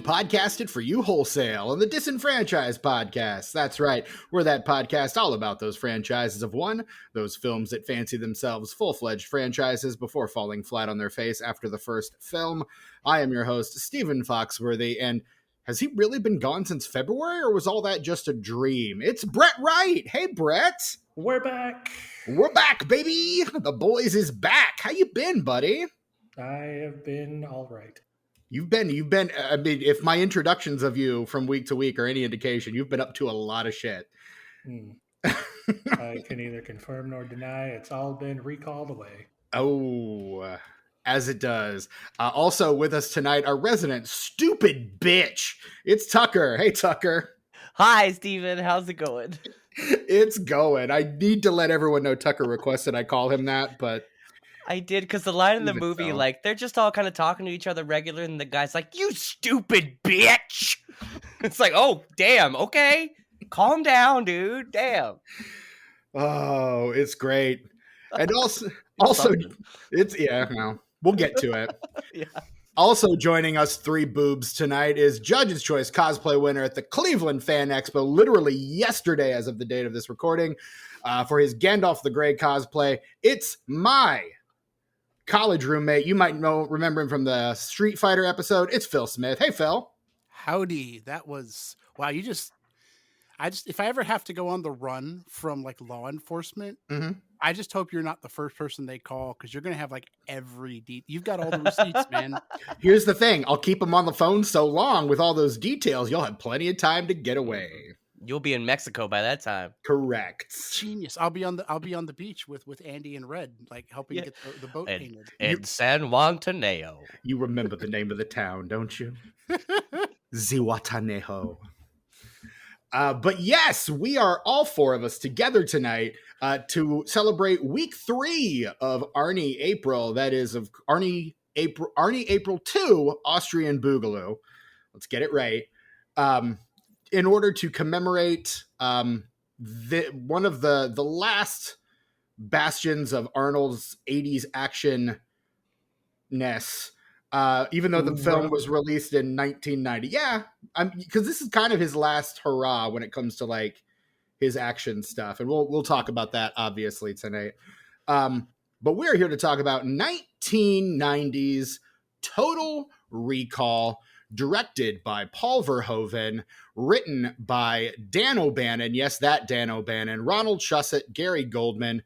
podcasted for you wholesale on the Disenfranchised Podcast. That's right. We're that podcast all about those franchises of one, those films that fancy themselves full-fledged franchises before falling flat on their face after the first film. I am your host, Stephen Foxworthy, and has he really been gone since February, or was all that just a dream? It's Brett Wright. Hey, Brett. We're back. We're back, baby. The boys is back. How you been, buddy? I have been all right. You've been, I mean, if my introductions of you from week to week are any indication, you've been up to a lot of shit. I can neither confirm nor deny. It's all been recalled away. Oh, as it does. Also with us tonight, our resident stupid bitch. It's Tucker. Hey, Tucker. Hi, Steven. How's it going? It's going. I need to let everyone know Tucker requested I call him that, but... I did, because the line in the movie, like, they're just all kind of talking to each other regular, and the guy's like, "You stupid bitch!" It's like, oh, damn, okay. Calm down, dude. Damn. Oh, it's great. And also, it's, yeah, well, we'll get to it. Yeah. Also joining us, three boobs tonight, is Judge's Choice cosplay winner at the Cleveland Fan Expo, literally yesterday as of the date of this recording, for his Gandalf the Grey cosplay. It's my college roommate. You might remember him from the Street Fighter episode. It's Phil Smith. Hey, Phil. Howdy. That was, wow, if I ever have to go on the run from like law enforcement, I just hope you're not the first person they call, because you're going to have like you've got all the receipts, man. Here's the thing. I'll keep them on the phone so long with all those details, you'll have plenty of time to get away. You'll be in Mexico by that time. Correct. Genius. I'll be on the beach with Andy and Red, like helping get the boat painted. In San Juan Taneo. You remember the name of the town, don't you? Zihuatanejo. But yes, we are all four of us together tonight to celebrate week 3 of Arnie April. That is of Arnie April 2, Austrian Boogaloo. Let's get it right. In order to commemorate one of the last bastions of Arnold's 80s action-ness, even though the film was released in 1990. Yeah, because this is kind of his last hurrah when it comes to like his action stuff, and we'll talk about that obviously tonight. But we're here to talk about 1990s Total Recall, directed by Paul Verhoeven, written by Dan O'Bannon, yes, that Dan O'Bannon, Ronald Shusett, Gary Goldman,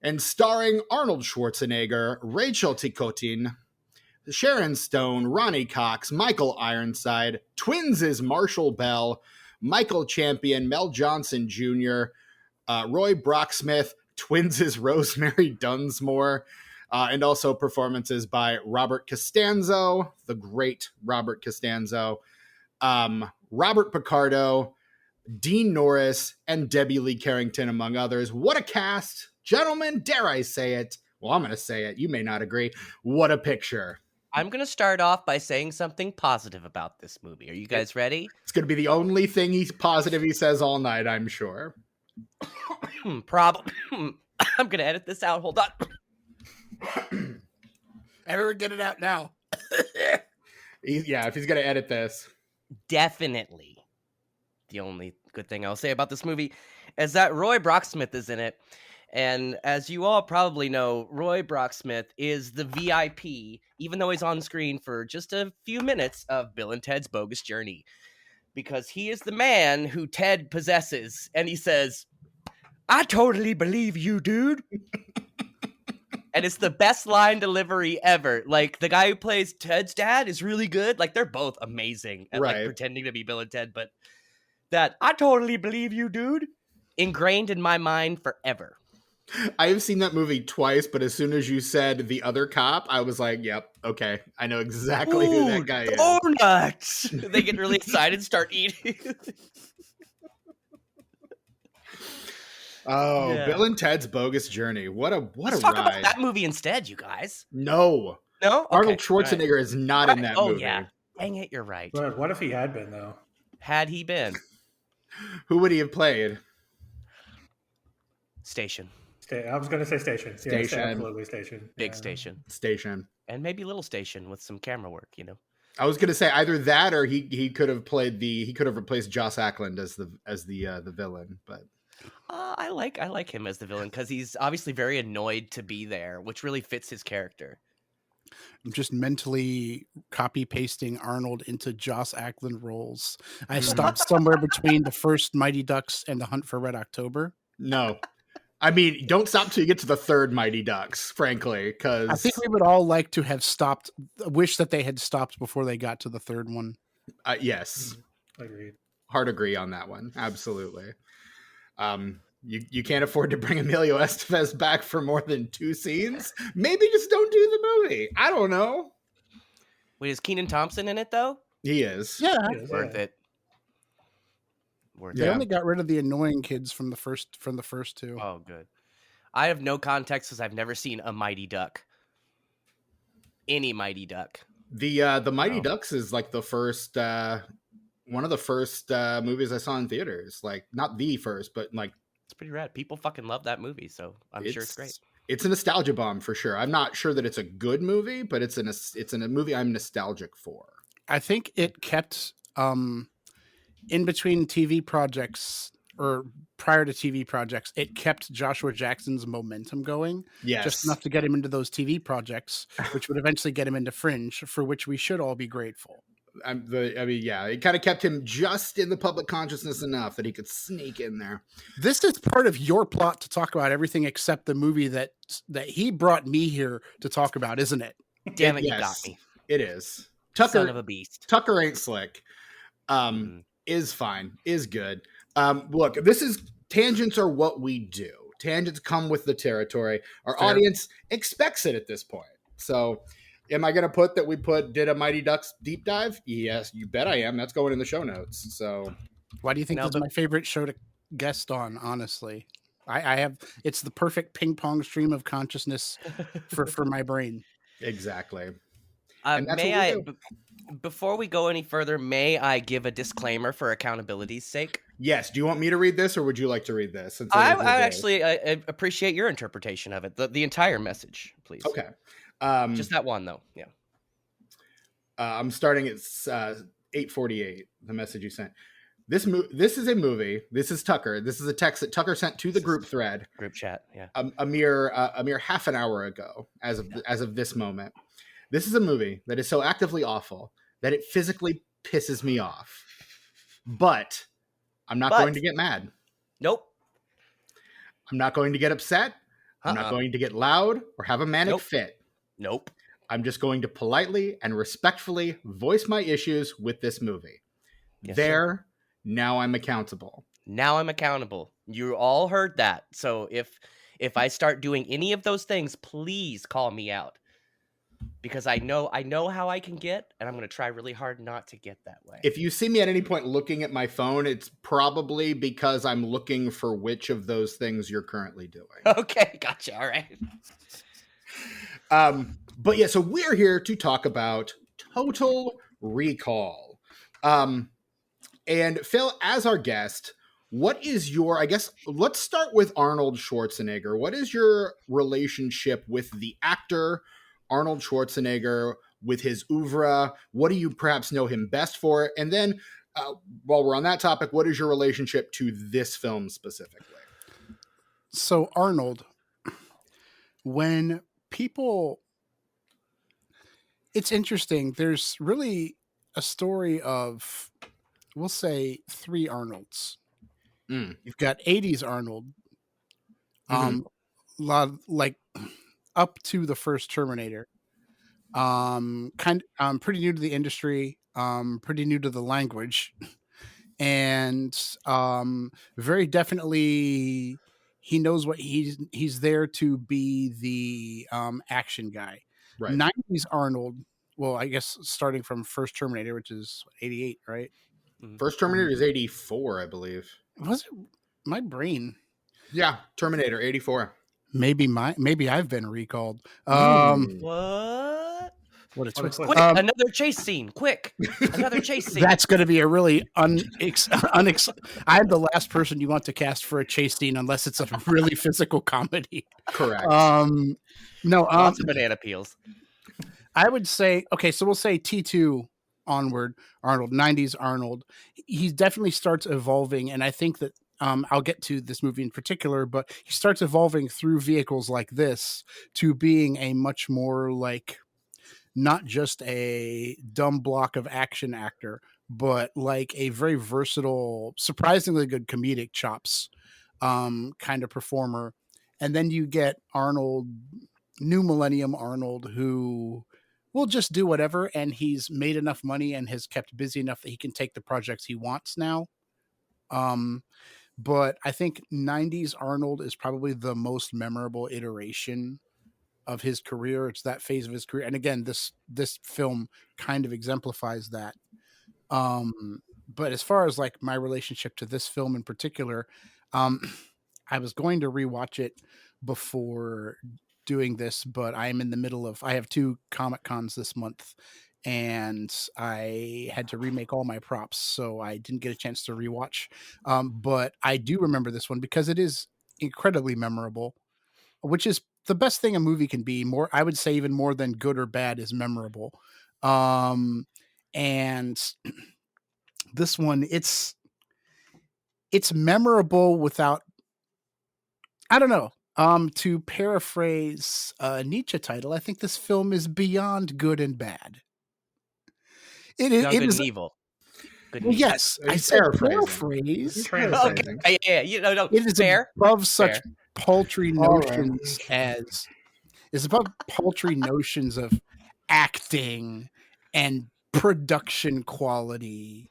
and starring Arnold Schwarzenegger, Rachel Ticotin, Sharon Stone, Ronnie Cox, Michael Ironside, twins is Marshall Bell, Michael Champion, Mel Johnson Jr., Roy Brocksmith, twins is Rosemary Dunsmore, and also performances by Robert Costanzo, the great Robert Costanzo, Robert Picardo, Dean Norris, and Debbie Lee Carrington, among others. What a cast. Gentlemen, dare I say it? Well, I'm going to say it. You may not agree. What a picture. I'm going to start off by saying something positive about this movie. Are you guys ready? It's going to be the only thing he's positive he says all night, I'm sure. Problem. I'm going to edit this out. Hold on. Everyone get it out now. Yeah, if he's going to edit this. Definitely. The only good thing I'll say about this movie is that Roy Brocksmith is in it. And as you all probably know, Roy Brocksmith is the VIP, even though he's on screen for just a few minutes, of Bill and Ted's Bogus Journey. Because he is the man who Ted possesses. And he says, "I totally believe you, dude." And it's the best line delivery ever. Like, the guy who plays Ted's dad is really good. Like, they're both amazing at like pretending to be Bill and Ted. But that "I totally believe you, dude," ingrained in my mind forever. I have seen that movie twice, but as soon as you said the other cop, I was like, yep, okay. I know exactly who that guy is. Donuts! They get really excited and start eating. Oh, yeah. Bill and Ted's Bogus Journey. What a Let's ride. Talk about that movie instead, you guys. No? Okay. Arnold Schwarzenegger is not in that movie. Oh, yeah. Dang it, you're right. But what if he had been, though? Had he been? Who would he have played? Station. I was going to say Station. Station. Yes, absolutely Station. Big Station. Station. And maybe Little Station with some camera work, you know. I was gonna say either that or he could have replaced Joss Ackland as the villain, but I like him as the villain because he's obviously very annoyed to be there, which really fits his character. I'm just mentally copy pasting Arnold into Joss Ackland roles. I stopped somewhere between the first Mighty Ducks and The Hunt for Red October. No. I mean, don't stop till you get to the third Mighty Ducks, frankly, because I think we would all like to have stopped, wish that they had stopped before they got to the third one. Yes. Agreed. Hard agree on that one. Absolutely. You can't afford to bring Emilio Estevez back for more than 2 scenes. Maybe just don't do the movie. I don't know. Wait, is Kenan Thompson in it though? He is. Yeah. Worth it. They only got rid of the annoying kids from the first 2. Oh, good. I have no context because I've never seen a Mighty Duck. Any Mighty Duck. The Mighty Ducks is like the first one of the first movies I saw in theaters. Like not the first, but like it's pretty rad. People fucking love that movie, so I'm sure it's great. It's a nostalgia bomb for sure. I'm not sure that it's a good movie, but it's a movie I'm nostalgic for. I think it kept in between TV projects or prior to TV projects, it kept Joshua Jackson's momentum going. Yes. Just enough to get him into those TV projects, which would eventually get him into Fringe, for which we should all be grateful. It kind of kept him just in the public consciousness enough that he could sneak in there. This is part of your plot to talk about everything except the movie that he brought me here to talk about, isn't it? Damn it, you got me. It is. Tucker, son of a beast. Tucker ain't slick. Is fine. Is good. Look, tangents are what we do. Tangents come with the territory. Our audience expects it at this point. So am I going to put that we did a Mighty Ducks deep dive? Yes, you bet I am. That's going in the show notes. So why do you think this is my favorite show to guest on? Honestly, it's the perfect ping pong stream of consciousness for my brain. Exactly. Before we go any further, may I give a disclaimer for accountability's sake? Yes. Do you want me to read this or would you like to read this? I appreciate your interpretation of it. The entire message, please. Okay. Just that one, though. Yeah. I'm starting at 8:48, the message you sent. This is a movie. This is Tucker. This is a text that Tucker sent to the group thread. Group chat, yeah. A mere half an hour ago, as of this moment. This is a movie that is so actively awful that it physically pisses me off. But I'm not going to get mad. Nope. I'm not going to get upset. I'm not going to get loud or have a manic fit. Nope. I'm just going to politely and respectfully voice my issues with this movie. Yes, sir. Now I'm accountable. You all heard that. So if I start doing any of those things, please call me out. Because I know how I can get, and I'm going to try really hard not to get that way. If you see me at any point looking at my phone, it's probably because I'm looking for which of those things you're currently doing. Okay, gotcha. All right. But yeah, so we're here to talk about Total Recall. And Phil, as our guest, what is let's start with Arnold Schwarzenegger. What is your relationship with the actor Arnold Schwarzenegger, with his oeuvre? What do you perhaps know him best for? And then while we're on that topic, what is your relationship to this film specifically? So Arnold, it's interesting. There's really a story of, we'll say, 3 Arnolds. You've got 80s Arnold, like up to the first Terminator. Pretty new to the industry, pretty new to the language, and very definitely he knows what he's there to be the action guy. Right. 90s Arnold, well, I guess starting from first Terminator, which is 88, right? First Terminator is 84, I believe. Was it my brain? Yeah, Terminator 84. Maybe I've been recalled. What? What a twist! Quick, another chase scene! Quick, another chase scene. That's going to be a really I'm the last person you want to cast for a chase scene unless it's a really physical comedy. Correct. Lots of banana peels. I would say, okay, so we'll say T2 onward Arnold, 90s Arnold, he definitely starts evolving. And I think that I'll get to this movie in particular, but he starts evolving through vehicles like this to being a much more like not just a dumb block of action actor, but like a very versatile, surprisingly good comedic chops kind of performer. And then you get Arnold, new millennium Arnold, who will just do whatever, and he's made enough money and has kept busy enough that he can take the projects he wants now. But I think 90s Arnold is probably the most memorable iteration of his career. It's that phase of his career. And again, this film kind of exemplifies that. But as far as like my relationship to this film in particular, I was going to rewatch it before doing this, but I'm in the middle of, I have 2 Comic Cons this month and I had to remake all my props. So I didn't get a chance to rewatch. But I do remember this one because it is incredibly memorable, which is the best thing a movie can be. More, I would say even more than good or bad is memorable. And this one, it's memorable without, I don't know. To paraphrase a Nietzsche title, I think this film is beyond good and bad. It is evil. Good well, yes, I said paraphrase. Okay, yeah, no, it is fair. Above such paltry notions as is above paltry notions of acting and production quality.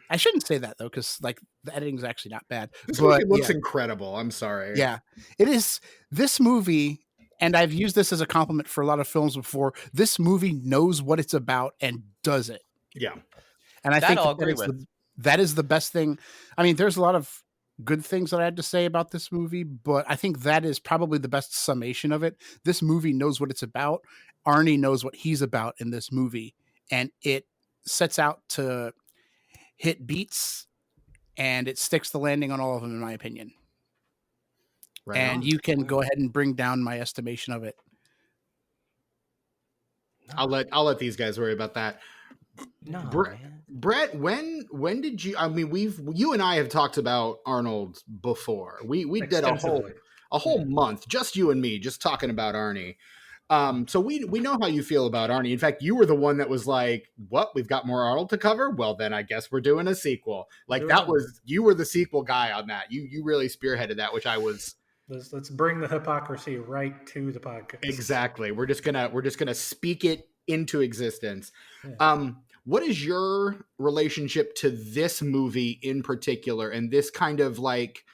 I shouldn't say that though, because like the editing is actually not bad. This movie looks incredible. I'm sorry. Yeah, it is. This movie, and I've used this as a compliment for a lot of films before. This movie knows what it's about and does it. Yeah, and I think that is the best thing. I mean, there's a lot of good things that I had to say about this movie, but I think that is probably the best summation of it. This movie knows what it's about. Arnie knows what he's about in this movie, and it sets out to hit beats, and it sticks the landing on all of them, in my opinion. Right and on. You can go ahead and bring down my estimation of it. I'll let these guys worry about that. No, Brett, when did you? I mean, you and I have talked about Arnold before. We did a whole month, just you and me, just talking about Arnie. So we know how you feel about Arnie. In fact, you were the one that was like, "What? We've got more Arnold to cover? Well, then I guess we're doing a sequel." Like you were the sequel guy on that. You really spearheaded that, which I was. Let's bring the hypocrisy right to the podcast. Exactly. We're just gonna speak it into existence. Yeah. What is your relationship to this movie in particular, and this kind of like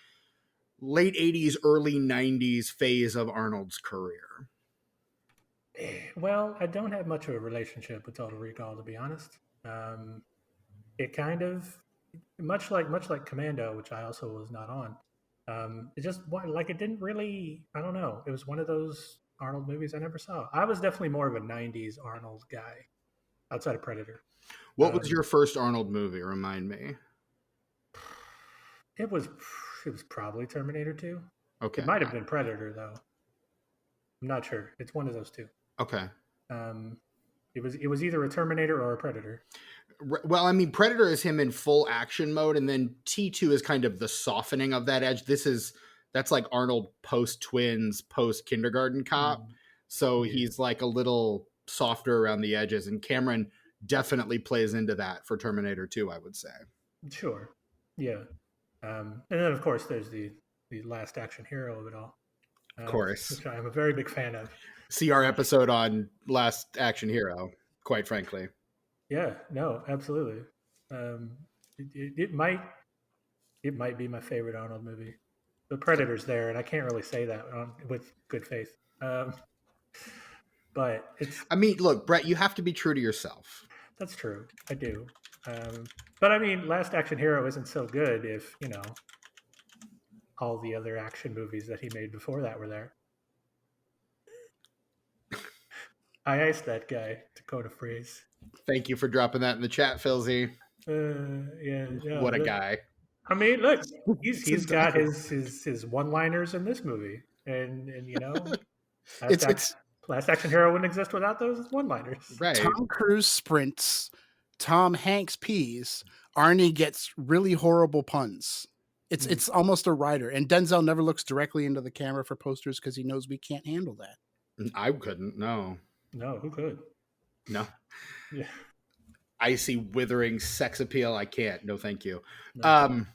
late 80s, early 90s phase of Arnold's career? Well, I don't have much of a relationship with Total Recall, to be honest. It kind of much like Commando, which I also was not on. It just like it didn't really. I don't know. It was one of those Arnold movies I never saw. I was definitely more of a 90s Arnold guy outside of Predator. What was your first Arnold movie? Remind me. It was probably Terminator 2. Okay. It might have been Predator though. I'm not sure. It's one of those two. Okay. It was either a Terminator or a Predator. Well, I mean, Predator is him in full action mode, and then T2 is kind of the softening of that edge. That's like Arnold post Twins, post Kindergarten Cop. So he's like a little softer around the edges, and Cameron definitely plays into that for Terminator 2, I would say. Sure. Yeah. And then of course there's the last action hero of it all. Of course. Which I'm a very big fan of. See our episode on Last Action Hero, quite frankly. Yeah, no, absolutely. It might be my favorite Arnold movie. The Predator's there, and I can't really say that with good faith. But it's. I mean, look, Brett, you have to be true to yourself. That's true. I do. But I mean, Last Action Hero isn't so good if, all the other action movies that he made before that were there. I iced that guy, Dakota Freeze. Thank you for dropping that in the chat, Philzy. Yeah. What a guy. I mean, look, he's got his one-liners in this movie, and Last Action Hero wouldn't exist without those one-liners. Right. Tom Cruise sprints Tom Hanks pees, Arnie gets really horrible puns. It's almost a writer, and Denzel never looks directly into the camera for posters because he knows we can't handle that. I couldn't. No. Who could? No. Yeah. Icy, withering sex appeal. I can't. No, thank you. No.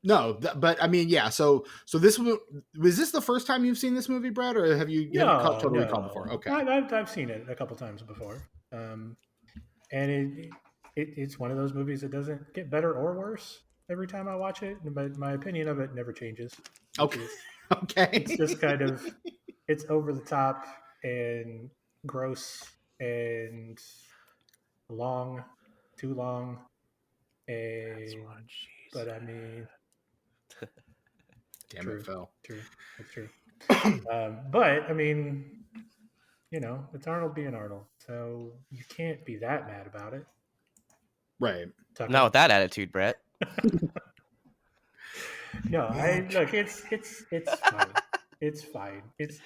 No, but I mean, yeah. So this was this the first time you've seen this movie, Brad, or have you caught Total Recall before? Okay, I've seen it a couple times before, and it's one of those movies that doesn't get better or worse every time I watch it. But my opinion of it never changes. Okay, okay. It's just kind of it's over the top and gross and long, too long, and but I mean. Damn True. it, Phil. True. That's true. But I mean, it's Arnold being Arnold, so you can't be that mad about it, right? Tucker. Not with that attitude, Brett. No, look. It's fine. It's fine. It's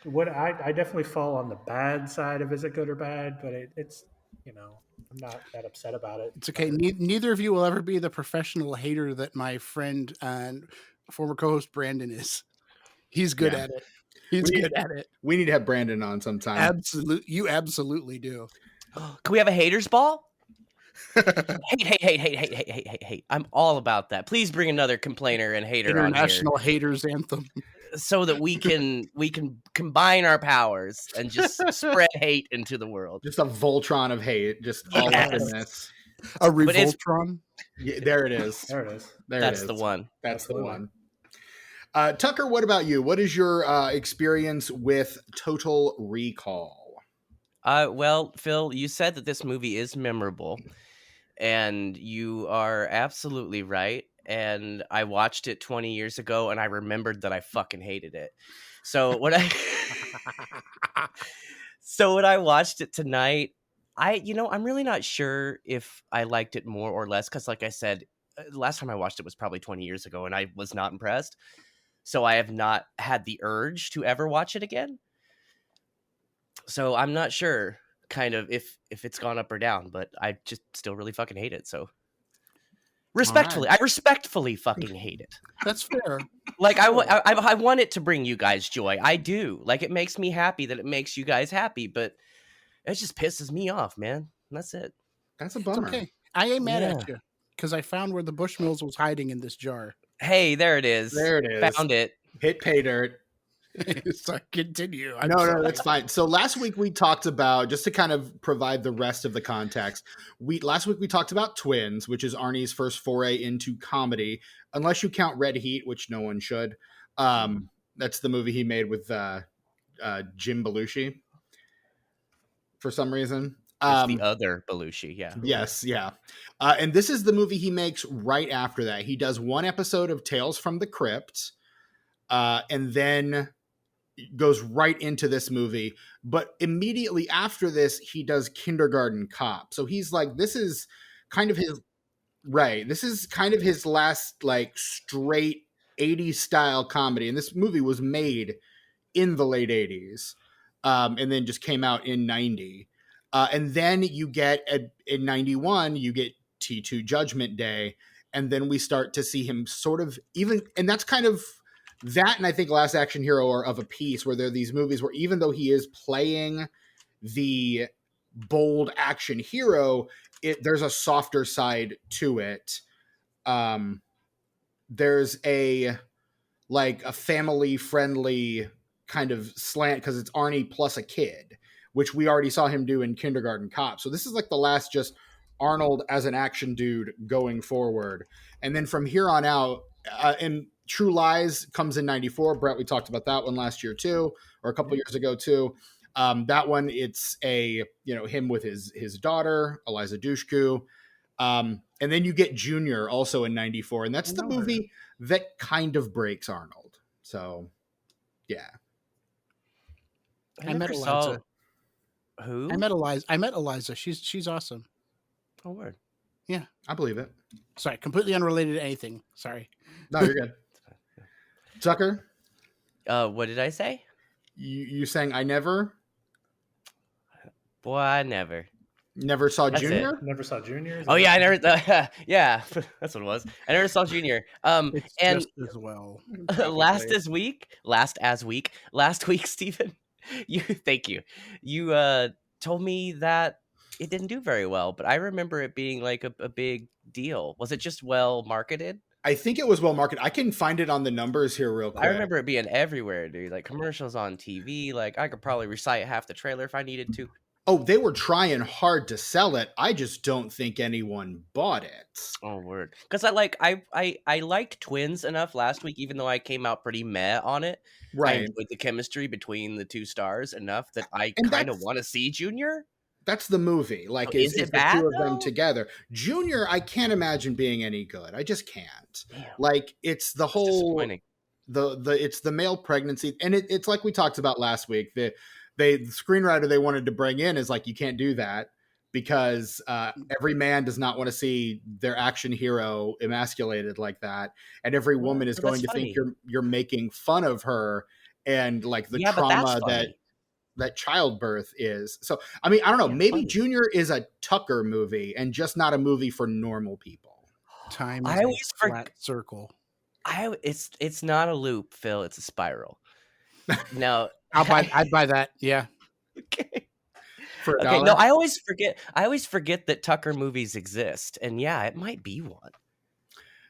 what I definitely fall on the bad side of is it good or bad, but it's I'm not that upset about it. It's okay. Neither of you will ever be the professional hater that my friend and former co-host Brandon is. He's good at it. He's good at it. We need to have Brandon on sometime. Absolutely. You absolutely do. Can we have a haters ball? Hate. I'm all about that. Please bring another complainer and hater International on here. Haters Anthem. So that we can combine our powers and just spread hate into the world. Just a Voltron of hate, just all up in this. A Revoltron. Yeah, there it is. There it is. That's the one. That's the one. Tucker, what about you? What is your experience with Total Recall? Well, Phil, you said that this movie is memorable, and you are absolutely right. And I watched it 20 years ago, and I remembered that I fucking hated it. So when I watched it tonight, I'm really not sure if I liked it more or less, because like I said, last time I watched it was probably 20 years ago, and I was not impressed. So I have not had the urge to ever watch it again. So I'm not sure kind of if it's gone up or down, but I just still really fucking hate it. So respectfully, I respectfully fucking hate it. That's fair. Like I want it to bring you guys joy. I do. Like it makes me happy that it makes you guys happy, but it just pisses me off, man. That's it. That's a bummer. It's okay. I ain't mad at you because I found where the Bushmills was hiding in this jar. Hey, there it is. There it is. Found it. Hit pay dirt. So continue. No, that's fine. So last week we talked about, just to kind of provide the rest of the context, last week we talked about Twins, which is Arnie's first foray into comedy, unless you count Red Heat, which no one should. That's the movie he made with Jim Belushi for some reason. The other Belushi, yeah. Yes, yeah. And this is the movie he makes right after that. He does one episode of Tales from the Crypt, and then goes right into this movie. But immediately after this, he does Kindergarten Cop. So he's like, this is kind of his last like straight 80s style comedy. And this movie was made in the late 80s, and then just came out in 90. And then you get in 91, you get T2 Judgment Day. And then we start to see him sort of and that's kind of that. And I think Last Action Hero are of a piece where there are these movies where even though he is playing the bold action hero, there's a softer side to it. There's a family friendly kind of slant because it's Arnie plus a kid, which we already saw him do in Kindergarten Cop. So this is like the last just Arnold as an action dude going forward. And then from here on out, and True Lies comes in 94. Brett, we talked about that one last year too, or a couple years ago too. That one, it's him with his daughter, Eliza Dushku. And then you get Junior also in 94. And that's the movie that kind of breaks Arnold. So yeah. I met Eliza. Who? I met Eliza. She's awesome. Oh, word. Yeah. I believe it. Sorry, completely unrelated to anything. Sorry. No, you're good. Tucker? What did I say? You saying I never? Boy, I never. Never saw That's it. Junior? Never saw Junior. Oh yeah, I never. Yeah, that's what it was. I never saw Junior. It's And just as well. last week, Stephen, thank you. You told me that it didn't do very well, but I remember it being like a big deal. Was it just well marketed? I think it was well marketed. I can find it on the numbers here real quick. I remember it being everywhere, dude. Like commercials on TV. Like I could probably recite half the trailer if I needed to. Oh, they were trying hard to sell it. I just don't think anyone bought it. Oh word, because I liked Twins enough last week, even though I came out pretty meh on it. I Right. enjoyed the chemistry between the two stars enough that I And kind of that's- want to see Junior. That's the movie. Like, Is is it the bad, two of them though? together. Junior, I can't imagine being any good. I just can't. Damn, Like, it's the it's whole disappointing. it's the male pregnancy, and it's like we talked about last week. The screenwriter they wanted to bring in is like, you can't do that because every man does not want to see their action hero emasculated like that, and every woman is Well, going that's to think funny. you're making fun of her and like the Yeah, but that's trauma funny. that childbirth is. So I mean, I don't know, Yeah, maybe funny. Junior is a Tucker movie and just not a movie for normal people. Time I is a always flat circle. It's not a loop, Phil. It's a spiral. No, I'd buy that. Yeah. okay. For a Okay, dollar. no, I always forget that Tucker movies exist, and yeah, it might be one.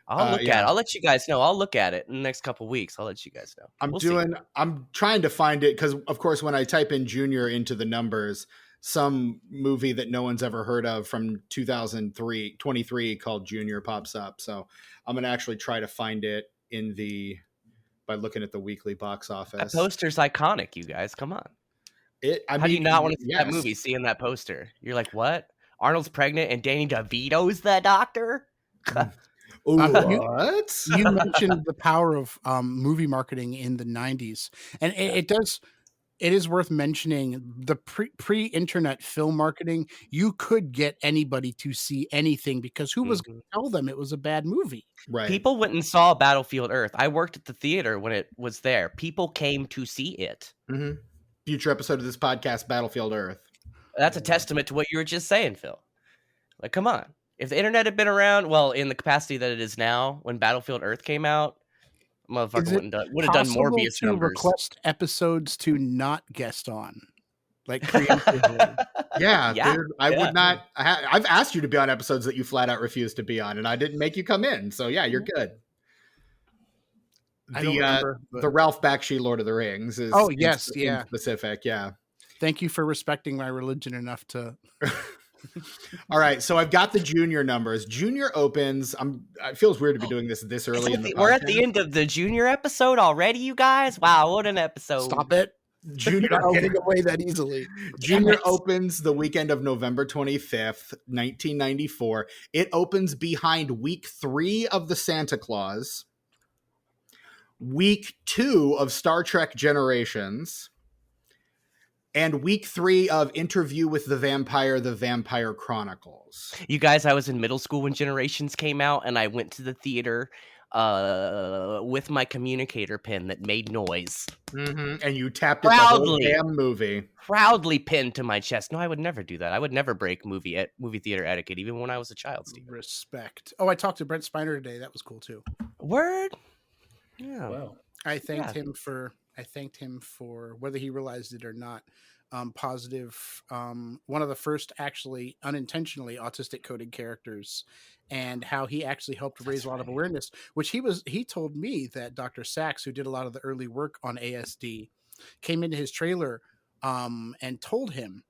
I'll look at yeah. it. I'll let you guys know. I'll look at it in the next couple weeks. I'll let you guys know. We'll see. I'm trying to find it because of course when I type in Junior into the numbers, some movie that no one's ever heard of from 2023 called Junior pops up. So I'm gonna actually try to find it by looking at the weekly box That office. poster's iconic, you guys. Come on. I How do you mean, not want to see that yes. movie, seeing that poster? You're like, what? Arnold's pregnant and Danny DeVito's the doctor? Ooh, You- what? You mentioned the power of movie marketing in the 90s. And it is worth mentioning the pre-internet film marketing. You could get anybody to see anything because who was going to tell them it was a bad movie? Right. People went and saw Battlefield Earth. I worked at the theater when it was there. People came to see it. Mm-hmm. Future episode of this podcast, Battlefield Earth. That's a testament to what you were just saying, Phil. Like, come on. If the internet had been around, well, in the capacity that it is now, when Battlefield Earth came out, motherfucker would have done Morbius to numbers. Request episodes to not guest on, like preemptively. Yeah, Yeah, dude, I would not. I've asked you to be on episodes that you flat out refused to be on, and I didn't make you come in. So yeah, you're good. I don't remember, but- The Ralph Bakshi Lord of the Rings is in specific. Yeah. Thank you for respecting my religion enough to. All right, so I've got the Junior numbers. Junior opens. It feels weird to be doing this early in the We're at podcast. the end of the Junior episode already, you guys. Wow, what an episode! Stop it. Junior You're not getting away that easily. Junior opens the weekend of November 25th, 1994. It opens behind week 3 of the Santa Claus, week 2 of Star Trek Generations, and week 3 of Interview with the Vampire Chronicles. You guys, I was in middle school when Generations came out, and I went to the theater with my communicator pin that made noise. Mm-hmm. And you tapped it the whole damn movie. Proudly pinned to my chest. No, I would never do that. I would never break movie theater etiquette, even when I was a child, Steve. Respect. Oh, I talked to Brent Spiner today. That was cool too. Word? Yeah. Well, I thanked him for whether he realized it or not. Positive. One of the first actually unintentionally autistic coded characters, and how he actually helped raise a lot of awareness. Which he told me that Dr. Sachs, who did a lot of the early work on ASD, came into his trailer and told him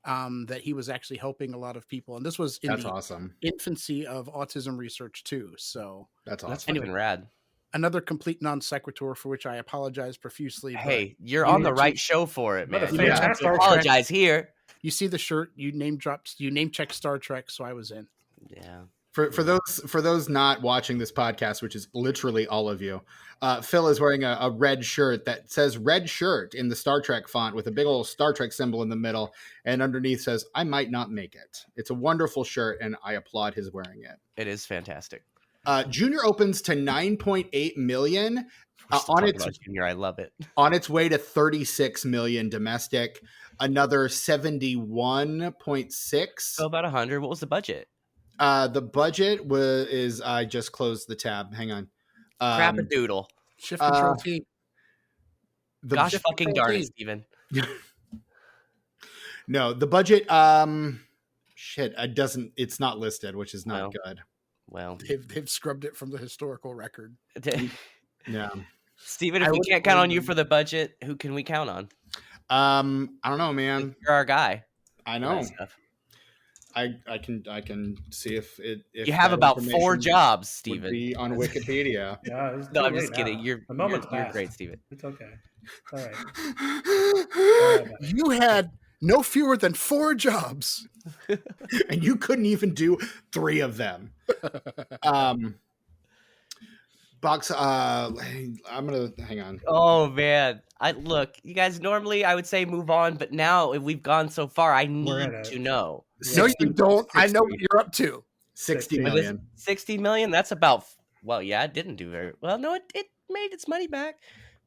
that he was actually helping a lot of people, and this was in awesome. Infancy of autism research too. So that's awesome. That's even rad. Another complete non sequitur for which I apologize profusely. Hey, you're on the right show for it, man. But You don't have to apologize here. You see the shirt, you name checked Star Trek, so I was in. Yeah. For those not watching this podcast, which is literally all of you, Phil is wearing a red shirt that says "Red Shirt" in the Star Trek font with a big old Star Trek symbol in the middle, and underneath says "I might not make it." It's a wonderful shirt, and I applaud his wearing it. It is fantastic. Junior opens to 9.8 million. On its Junior, I love it. On its way to 36 million domestic, another 71.6. So about 100. What was the budget? The budget is I just closed the tab. Hang on. Crap a doodle. Shift Control T. Gosh fucking darn it, Steven. No, the budget. Shit, it's not listed, which is not good. Well, they've scrubbed it from the historical record. Yeah. Steven, if we can't count on you for the budget, who can we count on? I don't know, man. You're our guy. I know. I can see if you have about 4 jobs, Steven. Be on Wikipedia. Yeah, no, I'm just kidding. You're great, Steven. It's okay. All right. You had no fewer than 4 jobs, and you couldn't even do 3 of them. Box. I'm gonna hang on. Oh man, look. You guys normally I would say move on, but now if we've gone so far, I need to know. No, you don't. 60. I know what you're up to. 60 million. 60 million. That's about. Well, yeah, it didn't do very well. No, it made its money back.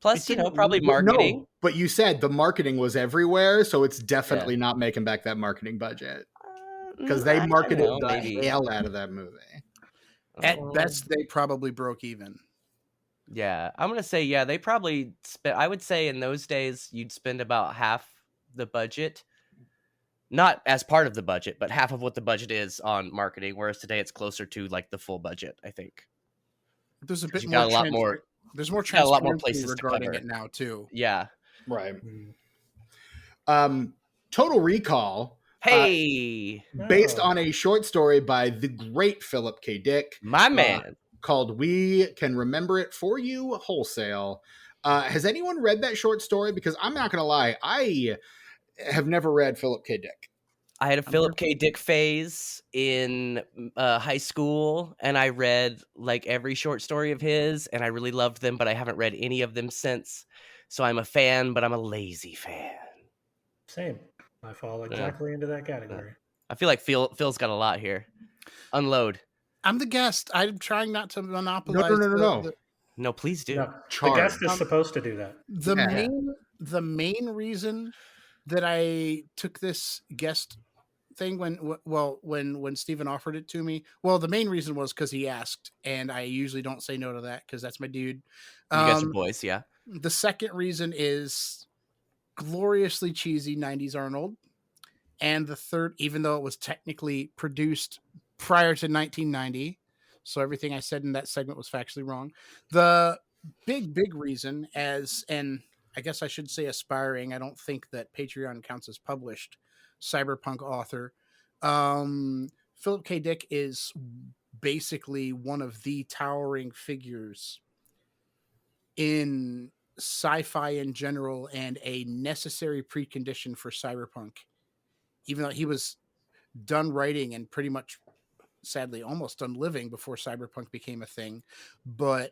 Plus, probably marketing. No, but you said the marketing was everywhere, so it's definitely not making back that marketing budget because they marketed the hell out of that movie. At best, they probably broke even. Yeah, I'm gonna say they probably spent. I would say in those days you'd spend about half the budget, not as part of the budget, but half of what the budget is on marketing. Whereas today it's closer to like the full budget. I think there's a bit more. Got a lot more. There's more transparency a lot more places regarding it now too. Yeah, right. Total Recall. Hey, based on a short story by the great Philip K. Dick, my man. Called We Can Remember It For You Wholesale. Has anyone read that short story? Because I'm not going to lie, I have never read Philip K. Dick. I had a Philip K. Dick phase in high school, and I read like every short story of his, and I really loved them, but I haven't read any of them since. So I'm a fan, but I'm a lazy fan. Same. I fall exactly into that category. I feel like Phil's got a lot here. Unload. I'm the guest. I'm trying not to monopolize. No. No, please do. No, the guest is supposed to do that. The main reason that I took this guest thing when Steven offered it to me, the main reason was because he asked, and I usually don't say no to that because that's my dude. You got your voice, yeah. The second reason is gloriously cheesy 90s Arnold, and the third, even though it was technically produced prior to 1990, so everything I said in that segment was factually wrong. The big reason, and I guess I should say aspiring, I don't think that Patreon counts as published cyberpunk author, Philip K. Dick is basically one of the towering figures in sci-fi in general and a necessary precondition for cyberpunk, even though he was done writing and pretty much sadly almost done living before cyberpunk became a thing, but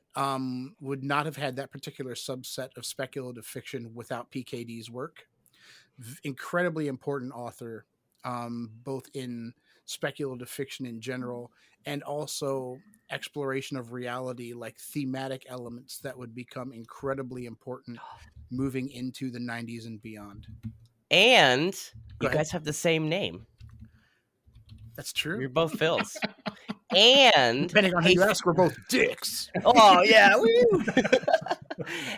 would not have had that particular subset of speculative fiction without PKD's work. Incredibly important author, both in speculative fiction in general and also exploration of reality, like thematic elements that would become incredibly important moving into the 90s and beyond. And you guys have the same name. That's true. You're both Phils. And depending on who you ask, we're both dicks. Oh yeah. Woo.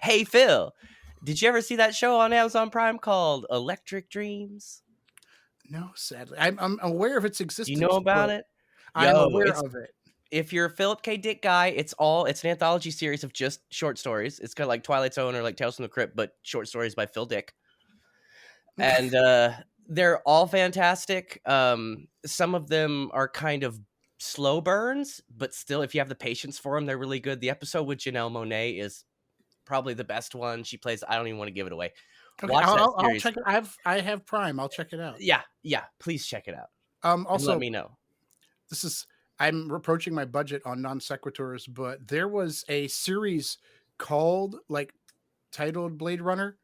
Hey Phil, did you ever see that show on Amazon Prime called Electric Dreams? No, sadly. I'm aware of its existence. You know about it? I'm aware of it. If you're a Philip K. Dick guy, it's an anthology series of just short stories. It's kind of like Twilight Zone or like Tales from the Crypt, but short stories by Phil Dick. And they're all fantastic. Some of them are kind of slow burns, but still, if you have the patience for them, they're really good. The episode with Janelle Monáe is probably the best one. She plays. I don't even want to give it away. Okay, I'll check it. I have Prime. I'll check it out. Yeah. Please check it out. Also, let me know. I'm approaching my budget on non sequiturs, but there was a series titled Blade Runner.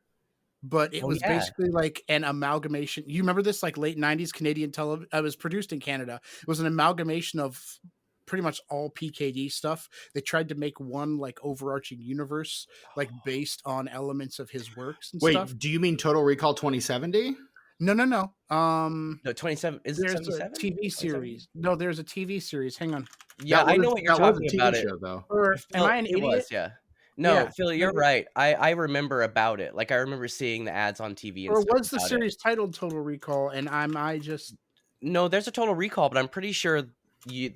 But it was basically like an amalgamation. You remember this, like late 90s Canadian television? It was produced in Canada. It was an amalgamation of pretty much all PKD stuff. They tried to make one like overarching universe, like based on elements of his works and stuff. Wait, do you mean Total Recall 2070? No. No, 27 is it There's 77? a TV series. No, there's a TV series. Hang on. Yeah, I know what you're talking about. Show, though. Or am I an It idiot? was, yeah. No, Yeah. Phil, you're right. I remember about it. Like I remember seeing the ads on TV. And Or stuff was the about series titled Total Recall? And I just No, there's a Total Recall, but I'm pretty sure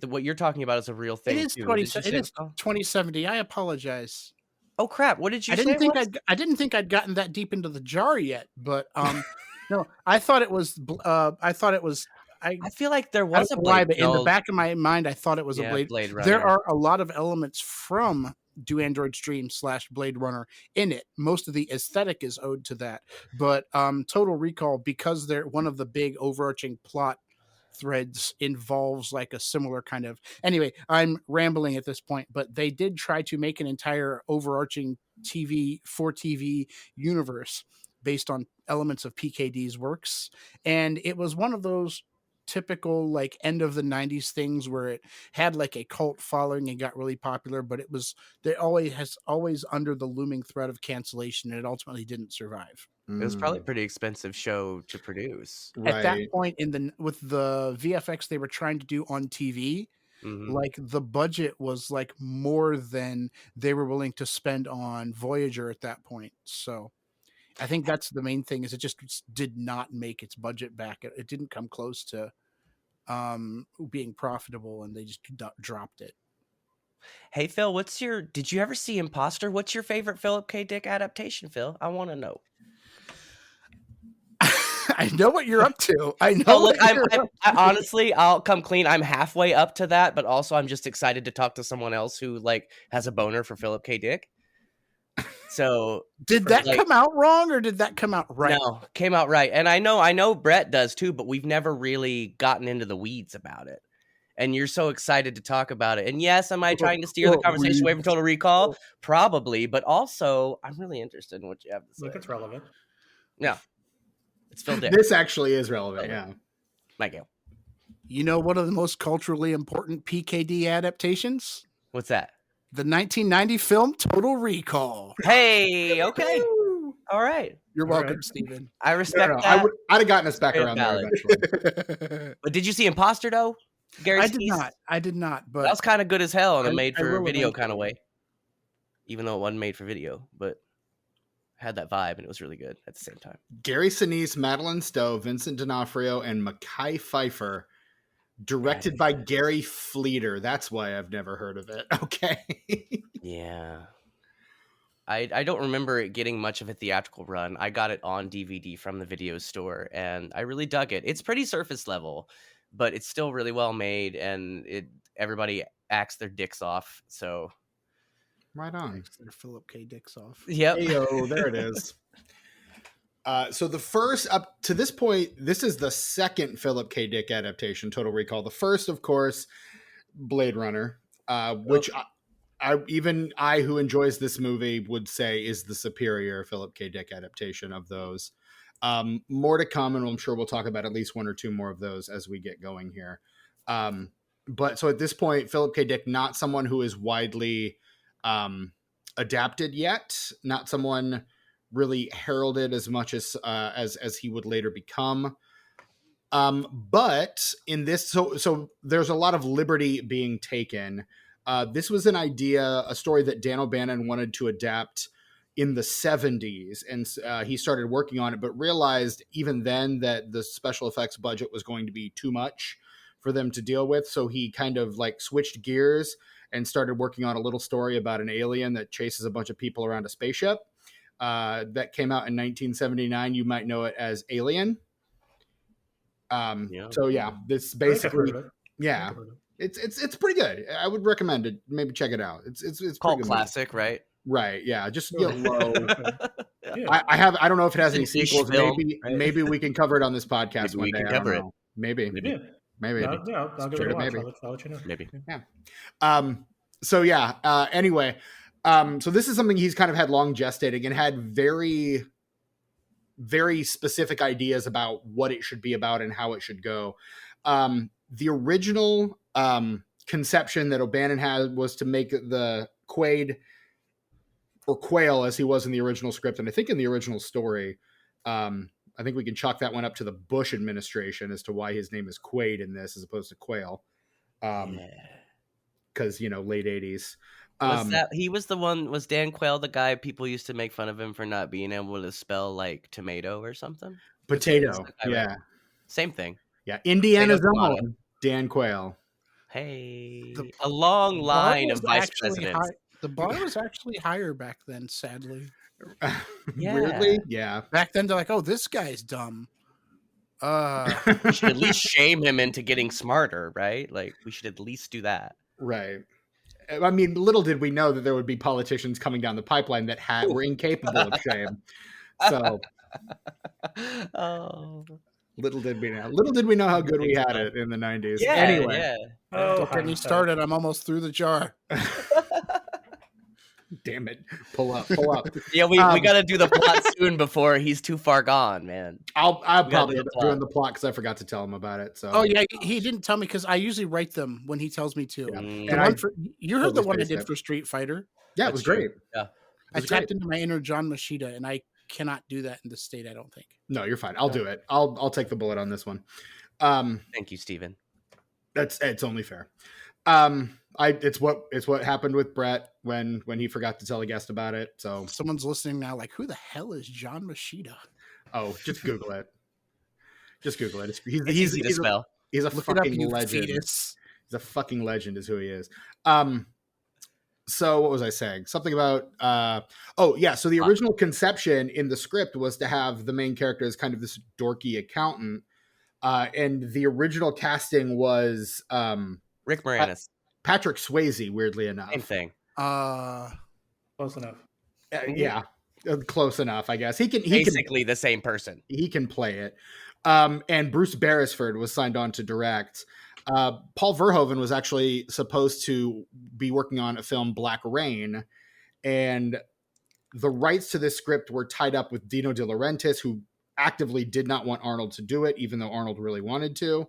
what you're talking about is a real thing. it is too. 2070. I apologize. Oh crap! What did you say? I didn't think I'd gotten that deep into the jar yet, but no, I thought it was. I feel like there was a Blade. Why, but in the back of my mind, I thought it was a Blade Runner. There are a lot of elements from Do Androids Dream / Blade Runner in it. Most of the aesthetic is owed to that, but Total Recall, because they're one of the big overarching plot threads, involves like a similar kind of. Anyway, I'm rambling at this point, but they did try to make an entire overarching TV universe based on elements of PKD's works, and it was one of those typical like end of the 90s things where it had like a cult following and got really popular, but it was always under the looming threat of cancellation, and it ultimately didn't survive. It was probably a pretty expensive show to produce. At that point with the VFX they were trying to do on TV, like the budget was like more than they were willing to spend on Voyager at that point. So I think that's the main thing, is it just did not make its budget back. It didn't come close to being profitable, and they just dropped it. Hey Phil, did you ever see Imposter? What's your favorite Philip K. Dick adaptation, Phil? I want to know. I know what you're up to. I know. Oh, look, I honestly, I'll come clean. I'm halfway up to that, but also I'm just excited to talk to someone else who like has a boner for Philip K. Dick. So did that come out wrong, or did that come out right? No, came out right. And I know Brett does too, but we've never really gotten into the weeds about it. And you're so excited to talk about it. And yes, am I trying to steer the conversation away from Total Recall? Probably, but also I'm really interested in what you have to say. Look, it's relevant. Yeah. It's Phil Dick. This actually is relevant, yeah. Thank you. You know, one of the most culturally important PKD adaptations? What's that? The 1990 film Total Recall. Hey, okay. All right. You're welcome, Steven. I respect that. I'd have gotten us back around there eventually. But did you see Imposter, though? Gary I did not. But that was kind of good as hell in a made-for-video kind of way. Even though it wasn't made for video, but had that vibe, and it was really good at the same time. Gary Sinise, Madeline Stowe, Vincent D'Onofrio, and Mekhi Phifer. Directed by Gary Fleeter. That's why I've never heard of it. Okay. Yeah. I don't remember it getting much of a theatrical run. I got it on DVD from the video store, and I really dug it. It's pretty surface level, but it's still really well made, and everybody acts their dicks off. So right on. Their Philip K. Dicks off. Yep. Hey-o, there it is. So the first, up to this point, this is the second Philip K. Dick adaptation, Total Recall. The first, of course, Blade Runner, which I who enjoys this movie would say is the superior Philip K. Dick adaptation of those. More to come, and I'm sure we'll talk about at least one or two more of those as we get going here. But so at this point, Philip K. Dick, not someone who is widely adapted yet, not someone really heralded as much as he would later become. But in this, so there's a lot of liberty being taken. This was an idea, a story that Dan O'Bannon wanted to adapt in the 70s. And he started working on it, but realized even then that the special effects budget was going to be too much for them to deal with. So he kind of like switched gears and started working on a little story about an alien that chases a bunch of people around a spaceship. That came out in 1979. You might know it as Alien. So yeah, this basically, yeah, it's pretty good. I would recommend it. Maybe check it out. It's cult classic, right? Right. Yeah. Just low. Yeah. I don't know if it has any sequels. Maybe we can cover it on this podcast one day. I don't know. Maybe. No, I'll give it a watch. I'll let you know. Maybe. Yeah. So yeah. Anyway. So this is something he's kind of had long gestating and had very, very specific ideas about what it should be about and how it should go. The original kind conception that O'Bannon had was to make the Quaid, or Quail as he was in the original script, and I think in the original story, I think we can chalk that one up to the Bush administration as to why his name is Quaid in this as opposed to Quail. Because late 80s. Was Dan Quayle the guy people used to make fun of him for not being able to spell like tomato or something? Potato, yeah. Right? Same thing. Yeah, Indiana's own Dan Quayle. Hey, a long line of vice presidents. The bar was actually higher back then, sadly. Weirdly, yeah. Back then, they're like, "Oh, this guy's dumb." We should at least shame him into getting smarter, right? Like, we should at least do that. Right. I mean, little did we know that there would be politicians coming down the pipeline that were incapable of shame. So, little did we know. Little did we know how good we had it in the 90s. Yeah, anyway. Yeah. Don't get me started. I'm almost through the jar. Damn it. Pull up. Yeah, we got to do the plot soon before he's too far gone, man. I'll probably end up doing the plot because I forgot to tell him about it. So. Oh, yeah. He didn't tell me because I usually write them when he tells me to. Yeah. You heard the one I did for Street Fighter. Yeah, it was great. Yeah. I tapped into my inner John Machida, and I cannot do that in the state, I don't think. No, you're fine. I'll do it. I'll take the bullet on this one. Thank you, Steven. It's only fair. It's what happened with Brett when he forgot to tell a guest about it. So someone's listening now, like, who the hell is John Machida? Oh, just Google it. Just Google it. He's easy to spell. He's a fucking legend. He's a fucking legend, is who he is. So what was I saying? Something about So the original conception in the script was to have the main character as kind of this dorky accountant. And the original casting was Rick Moranis. Patrick Swayze, weirdly enough. Same thing. Close enough. Yeah. Close enough, I guess. He can basically the same person. He can play it. And Bruce Beresford was signed on to direct. Paul Verhoeven was actually supposed to be working on a film, Black Rain, and the rights to this script were tied up with Dino De Laurentiis, who actively did not want Arnold to do it, even though Arnold really wanted to.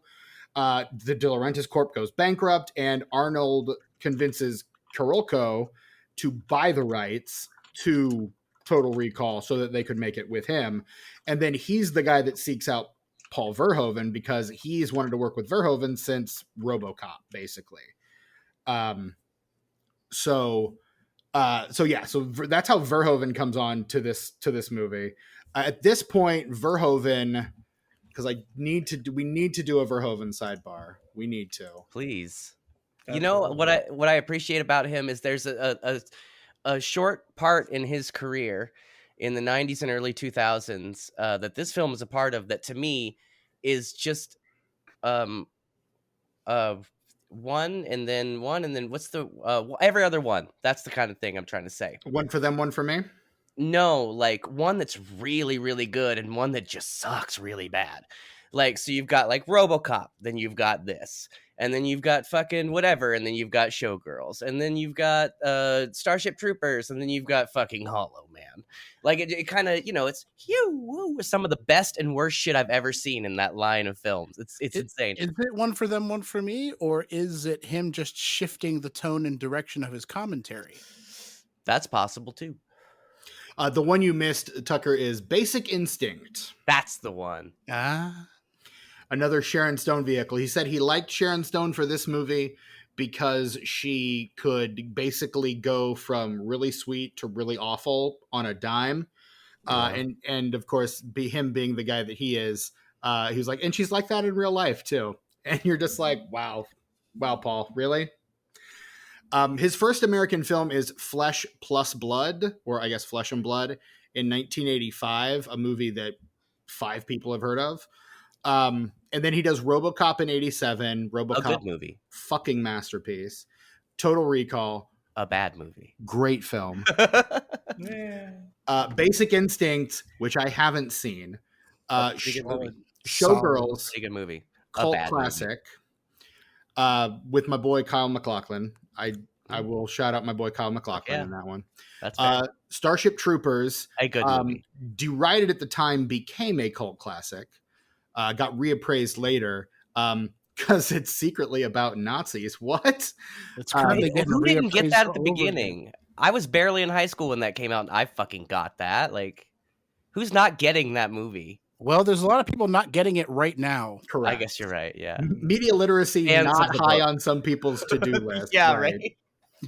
The De Laurentiis Corp goes bankrupt, and Arnold convinces Carolco to buy the rights to Total Recall so that they could make it with him. And then he's the guy that seeks out Paul Verhoeven because he's wanted to work with Verhoeven since RoboCop, basically. So that's how Verhoeven comes on to this movie. At this point, Verhoeven, because we need to do a Verhoeven sidebar. We need to, please. You know what I appreciate about him is there's a short part in his career in the 90s and early 2000s that this film is a part of that to me is just one and then what's the every other one. That's the kind of thing I'm trying to say. One for them, one for me. No, like one that's really, really good and one that just sucks really bad. Like, so you've got like RoboCop, then you've got this, and then you've got fucking whatever, and then you've got Showgirls, and then you've got Starship Troopers, and then you've got fucking Hollow Man. Like it kind of, it's some of the best and worst shit I've ever seen in that line of films. It's insane. Is it one for them, one for me, or is it him just shifting the tone and direction of his commentary? That's possible too. The one you missed, Tucker, is Basic Instinct. That's the one. Another Sharon Stone vehicle. He said he liked Sharon Stone for this movie because she could basically go from really sweet to really awful on a dime. And of course, him being the guy that he is, he was like, and she's like that in real life too. And you're just like, wow, Paul, really? His first American film is Flesh Plus Blood, or I guess Flesh and Blood, in 1985, a movie that 5 people have heard of. And then he does RoboCop in 87. RoboCop, a good movie. Fucking masterpiece. Total Recall. A bad movie. Great film. Basic Instinct, which I haven't seen. Showgirls. Pretty good movie. Cult classic. With my boy Kyle MacLachlan. I will shout out my boy Kyle MacLachlan in that one. That's fair. Starship Troopers. A good movie. Derided at the time, became a cult classic. Got reappraised later. because it's secretly about Nazis. What? It's currently getting Who didn't get reappraised that at the all over again. beginning? I was barely in high school when that came out, and I fucking got that. Like, who's not getting that movie? Well, there's a lot of people not getting it right now. Correct. I guess you're right. Yeah. Media literacy Fans of not the high book. on some people's to-do list. Yeah, right.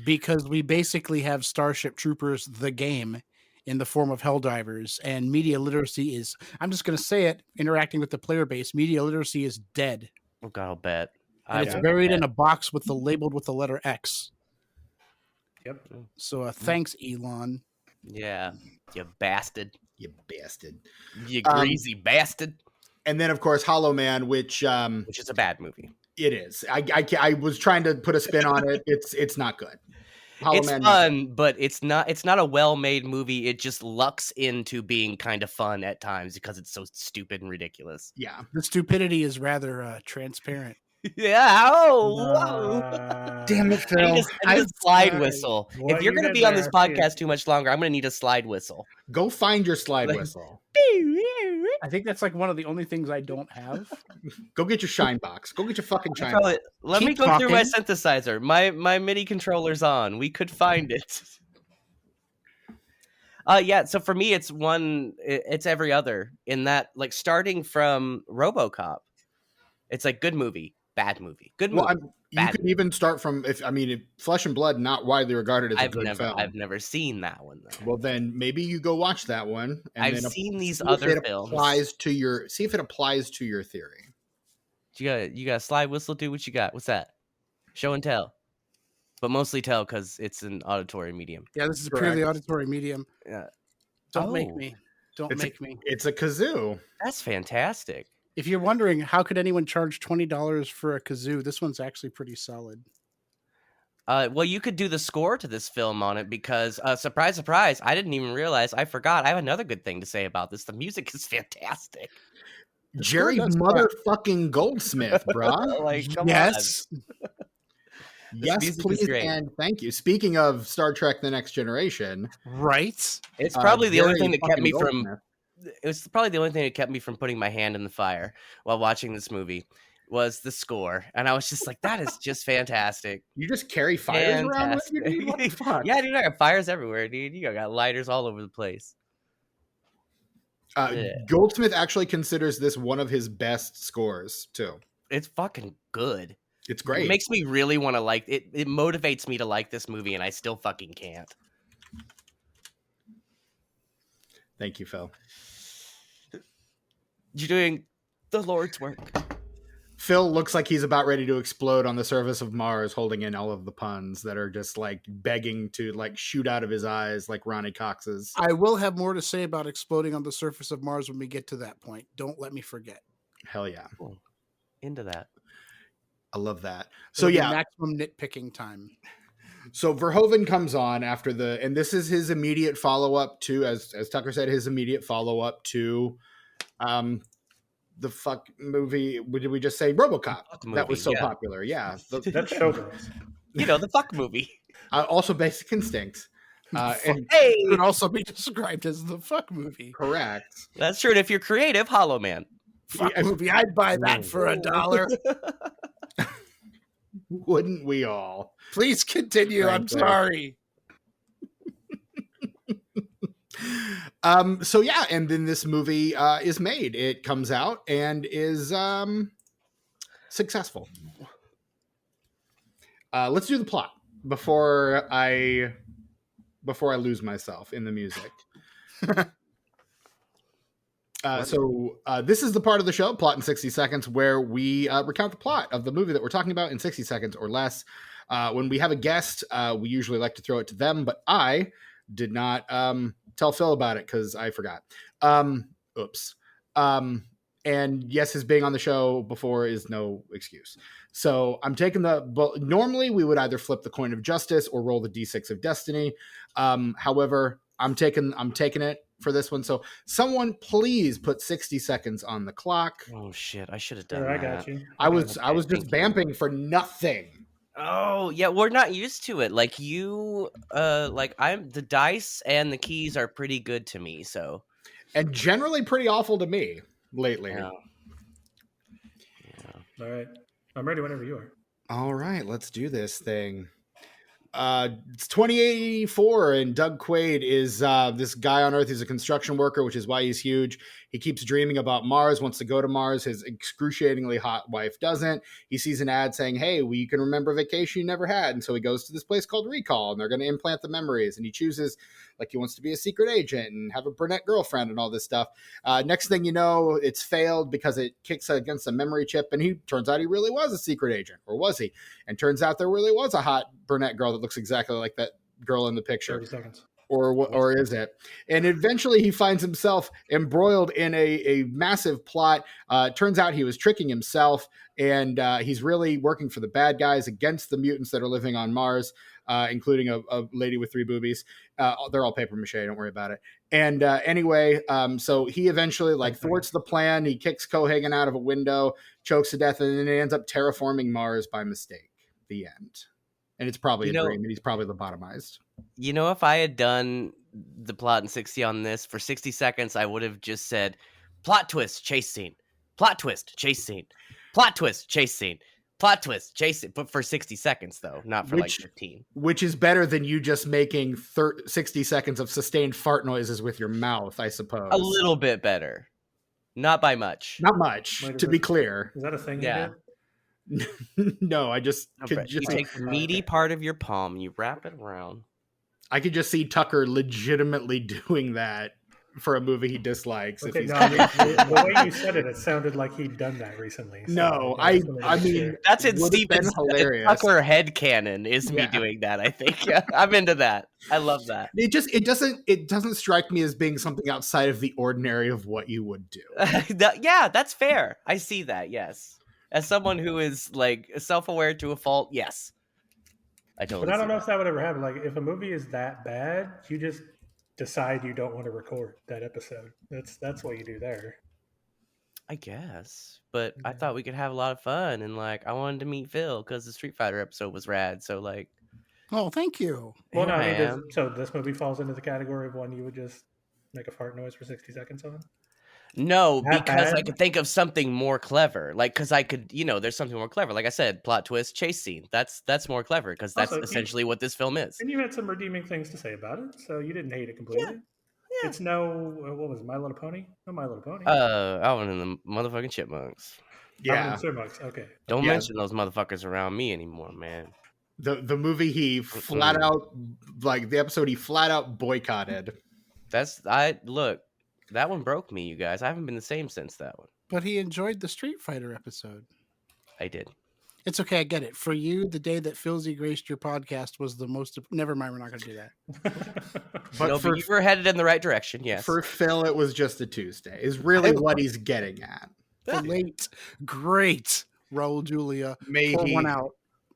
Because we basically have Starship Troopers, the game, in the form of Helldivers, and media literacy is, I'm just going to say it, interacting with the player base, media literacy is dead. Oh, God, I'll bet. And it's buried in a box labeled with the letter X. Yep. So thanks, Elon. Yeah, you bastard. You bastard. You greasy bastard. And then, of course, Hollow Man, which is a bad movie. It is. I was trying to put a spin on it. It's not good. It's fun, but it's not a well-made movie. It just lucks into being kind of fun at times because it's so stupid and ridiculous. Yeah. The stupidity is rather transparent. Yeah. Whoa. Damn it, Phil. I need a slide whistle. What If you're you going to got be on this there, podcast too much longer, I'm going to need a slide whistle. Go find your slide whistle. I think that's like one of the only things I don't have. Go get your shine box. Go get your fucking shine box. Let me go through my synthesizer. My MIDI controller's on. We could find it. Yeah, so for me it's every other in that, like, starting from RoboCop. It's like good movie, bad movie. Good movie. Well, you could even start from if Flesh and Blood, not widely regarded as a good film. I've never seen that one though. Well, then maybe you go watch that one. And I've seen these other films. See if it applies to your theory. You got a slide whistle, dude? What you got? What's that? Show and tell, but mostly tell because it's an auditory medium. Yeah, this is a purely auditory medium. Yeah. Don't make me. It's a kazoo. That's fantastic. If you're wondering how could anyone charge $20 for a kazoo, this one's actually pretty solid. Well, you could do the score to this film on it because, surprise, surprise, I didn't even realize. I forgot. I have another good thing to say about this. The music is fantastic. Jerry motherfucking Goldsmith, bruh. Like, come yes. on. Yes, please, and thank you. Speaking of Star Trek: The Next Generation, right? It's probably the only thing that kept me from. It was probably the only thing that kept me from putting my hand in the fire while watching this movie was the score, and I was just like, "That is just fantastic." You just carry fires around with you, dude? What the fuck? Yeah, dude, I got fires everywhere, dude. You got lighters all over the place. Goldsmith actually considers this one of his best scores too. It's fucking good. It's great. It makes me really want to like it. It motivates me to like this movie, and I still fucking can't. Thank you, Phil. You're doing the Lord's work. Phil looks like he's about ready to explode on the surface of Mars, holding in all of the puns that are just like begging to like shoot out of his eyes like Ronnie Cox's. I will have more to say about exploding on the surface of Mars when we get to that point. Don't let me forget. Hell yeah. Cool. Into that. I love that. So yeah, maximum nitpicking time. So Verhoeven comes on after and this is his immediate follow-up to, as Tucker said, his immediate follow-up to the fuck movie. Did we just say RoboCop? That was so popular. Yeah. That's Showgirls. The fuck movie. Also Basic Instinct. And it could also be described as the fuck movie. Correct. That's true. And if you're creative, Hollow Man. Fuck movie. I'd buy that for $1. Wouldn't we all? Please continue. I'm sorry. So yeah, and then this movie is made. It comes out and is successful. Let's do the plot before I lose myself in the music. So this is the part of the show, Plot in 60 Seconds, where we recount the plot of the movie that we're talking about in 60 seconds or less. When we have a guest, we usually like to throw it to them, but I did not tell Phil about it because I forgot. Oops. And yes, his being on the show before is no excuse. So I'm taking normally we would either flip the coin of justice or roll the D6 of destiny. However, I'm taking it for this one. So someone please put 60 seconds on the clock. Oh shit, I should have done that. I got you. I was just vamping for nothing. Oh yeah, we're not used to it. Like you, the dice and the keys are pretty good to me. So, and generally pretty awful to me lately. All right. I'm ready whenever you are. All right, let's do this thing. It's 2084, and Doug Quaid is this guy on Earth. He's a construction worker, which is why he's huge. He keeps dreaming about Mars, wants to go to Mars. His excruciatingly hot wife doesn't. He sees an ad saying, hey, well, you can remember a vacation you never had. And so he goes to this place called Recall, and they're going to implant the memories. And he chooses, like, he wants to be a secret agent and have a brunette girlfriend and all this stuff. Next thing you know, it's failed because it kicks against a memory chip, and he turns out he really was a secret agent, or was he? And turns out there really was a hot brunette girl that looks exactly like that girl in the picture. 30 seconds. Or is it? And eventually he finds himself embroiled in a massive plot. Turns out he was tricking himself, and he's really working for the bad guys against the mutants that are living on Mars, including a lady with 3 boobies. They're all paper mache, don't worry about it. And anyway, so he eventually thwarts the plan. He kicks Cohagen out of a window, chokes to death, and then he ends up terraforming Mars by mistake. The end. And it's probably a dream, and he's probably lobotomized. You know, if I had done the plot in 60 on this for 60 seconds, I would have just said, plot twist, chase scene. Plot twist, chase scene. Plot twist, chase scene. Plot twist, chase scene. But for 60 seconds, though, not for 15. Which is better than you just making 60 seconds of sustained fart noises with your mouth, I suppose. A little bit better. Not by much. Not much, to be clear. Is that a thing? Yeah. No, I just you take the meaty part of your palm, you wrap it around. I could just see Tucker legitimately doing that for a movie he dislikes. Okay, the way you said it, it sounded like he'd done that recently. So no, I mean that's in Steven's hilarious. Tucker headcanon is me doing that. I think I'm into that. I love that. It doesn't strike me as being something outside of the ordinary of what you would do. Yeah, that's fair. I see that. Yes. As someone who is like self-aware to a fault, yes, I totally. But I don't know if that would ever happen. Like, if a movie is that bad, you just decide you don't want to record that episode. That's what you do there. I guess, but I thought we could have a lot of fun, and like I wanted to meet Phil because the Street Fighter episode was rad. So like, oh, thank you. Well, no, I mean, so this movie falls into the category of one you would just make a fart noise for 60 seconds on. No, because I could think of something more clever. Like, because I could, there's something more clever. Like I said, plot twist, chase scene. That's more clever because that's also, essentially what this film is. And you had some redeeming things to say about it, so you didn't hate it completely. Yeah. It's no, what was it, My Little Pony? No, My Little Pony. Alvin and the motherfucking Chipmunks. Yeah. Chipmunks, okay. Don't mention those motherfuckers around me anymore, man. The movie he flat out, like the episode he flat out boycotted. That one broke me, you guys. I haven't been the same since that one. But he enjoyed the Street Fighter episode. I did. It's okay, I get it. For you, the day that Philzy graced your podcast was the most... Never mind, we're not going to do that. But you were headed in the right direction, yes. For Phil, it was just a Tuesday, is really what he's getting at. The late, great Raul Julia. Pour one out.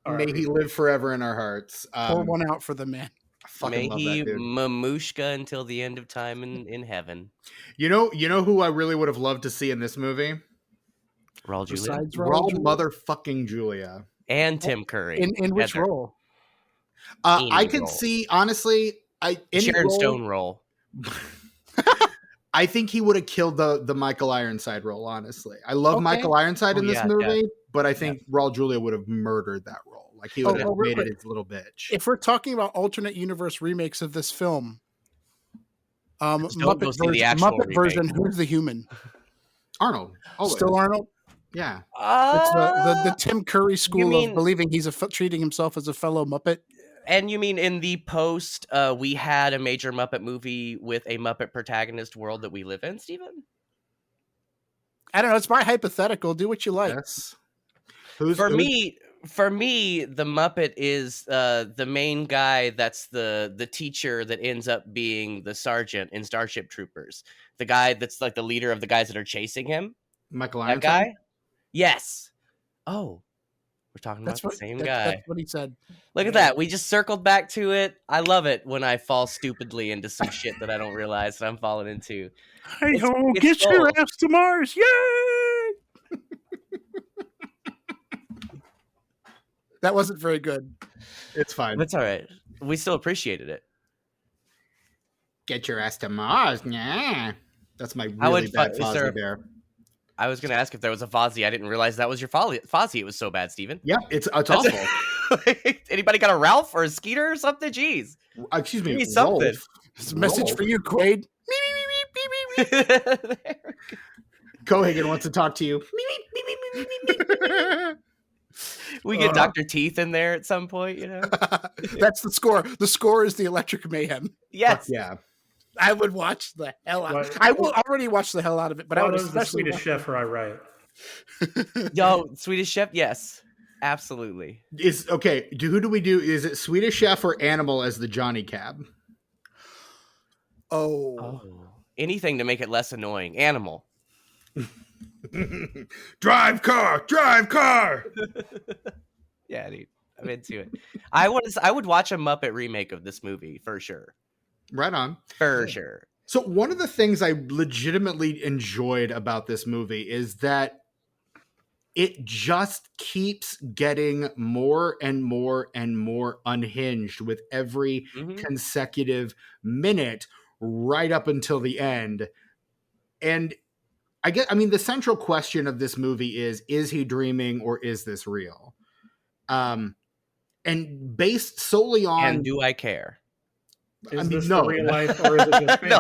May he live forever in our hearts. Pour one out for the man. May he mamushka until the end of time in heaven. You know who I really would have loved to see in this movie? Raul Julia. Raul motherfucking Julia. And Tim Curry. In which role? I can see, honestly, Sharon Stone role. I think he would have killed the Michael Ironside role, honestly. I love Michael Ironside in this movie, but I think Raul Julia would have murdered that role. Like he would have made it his little bitch. If we're talking about alternate universe remakes of this film, Muppet version, who's the human? Arnold. Always. Still Arnold? Yeah. It's the Tim Curry school of believing he's treating himself as a fellow Muppet. And you mean in the post, we had a major Muppet movie with a Muppet protagonist world that we live in, Steven? I don't know. It's my hypothetical. Do what you like. Yes. For me, the Muppet is the main guy that's the teacher that ends up being the sergeant in Starship Troopers. The guy that's like the leader of the guys that are chasing him. Michael Ironside? That guy? Yes. Oh. We're talking about the same guy. That's what he said. Look at that. We just circled back to it. I love it when I fall stupidly into some shit that I don't realize that I'm falling into. Hey ho, get your ass to Mars. Yay! That wasn't very good. It's fine. That's all right. We still appreciated it. Get your ass to Mars. Yeah. That's my really bad Fozzie Bear. I was going to ask if there was a Fozzie. I didn't realize that was your Fozzie. It was so bad, Steven. Yeah, it's awful. Anybody got a Ralph or a Skeeter or something? Jeez. Excuse me, Give me something. It's a message for you, Quaid. Cohagen wants to talk to you. We get Dr. Teeth in there at some point, you know? That's the score. The score is the Electric Mayhem. Yes. Yeah. I would watch the hell out of it. I will already watch the hell out of it, but I would especially the Swedish Chef where I write. Yo, Swedish Chef, yes. Absolutely. Who do we do? Is it Swedish Chef or Animal as the Johnny Cab? Oh. Anything to make it less annoying. Animal. Drive car. Yeah, dude. I'm into it. I would watch a Muppet remake of this movie for sure. Right on. For sure. So one of the things I legitimately enjoyed about this movie is that it just keeps getting more and more and more unhinged with every consecutive minute right up until the end. And the central question of this movie is he dreaming or is this real? And based solely on... And do I care? Is this the real life or is it just fantasy? No,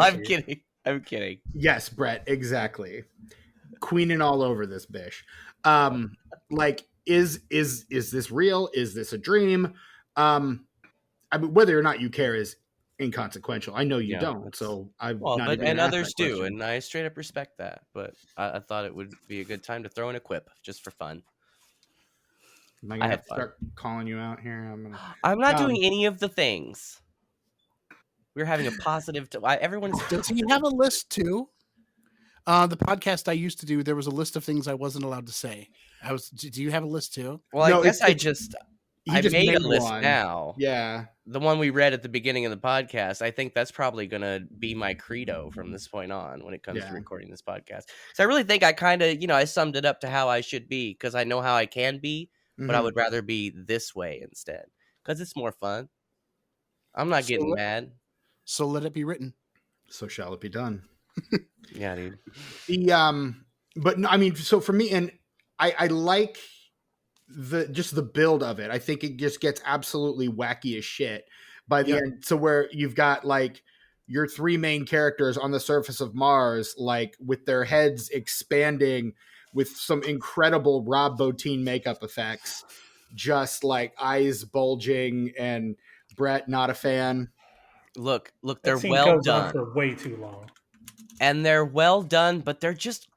I'm kidding. Yes, Brett, exactly. Queening all over this bish. Is this real? Is this a dream? Whether or not you care is inconsequential. I know you don't, so and others do, and I straight up respect that. But I thought it would be a good time to throw in a quip just for fun. Am I gonna have to start calling you out here? I'm not doing any of the things. We're having a positive. Everyone's. Does he have a list too? The podcast I used to do, there was a list of things I wasn't allowed to say. Do you have a list too? Well, I guess I made a list now. Yeah. The one we read at the beginning of the podcast. I think that's probably going to be my credo from this point on when it comes to recording this podcast. So I really think I kind of, I summed it up to how I should be because I know how I can be, but I would rather be this way instead because it's more fun. I'm not getting mad. So let it be written. So shall it be done. Yeah, dude. But no, so for me, and I like the build of it. I think it just gets absolutely wacky as shit by the end. So where you've got your three main characters on the surface of Mars, with their heads expanding with some incredible Rob Bottin makeup effects, just eyes bulging, and Brett not a fan. Look, they're well done for way too long. And they're well done, but they're just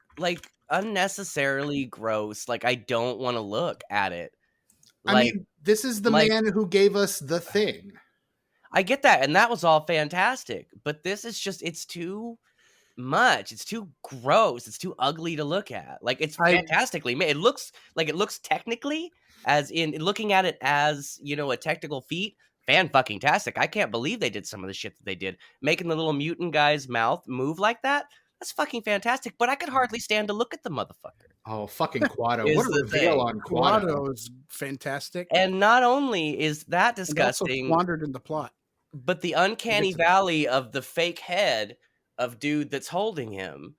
unnecessarily gross. I don't want to look at it. This is the man who gave us The Thing. I get that, and that was all fantastic. But this is just, it's too much. It's too gross. It's too ugly to look at. It's fantastically made. It looks technically, as in looking at it as, a technical feat, fan-fucking-tastic. I can't believe they did some of the shit that they did. Making the little mutant guy's mouth move like that, that's fucking fantastic. But I could hardly stand to look at the motherfucker. Oh, fucking Quado. What a reveal on Quado. Quado is fantastic. And not only is that disgusting... And also squandered in the plot. But the uncanny valley of the fake head of dude that's holding him...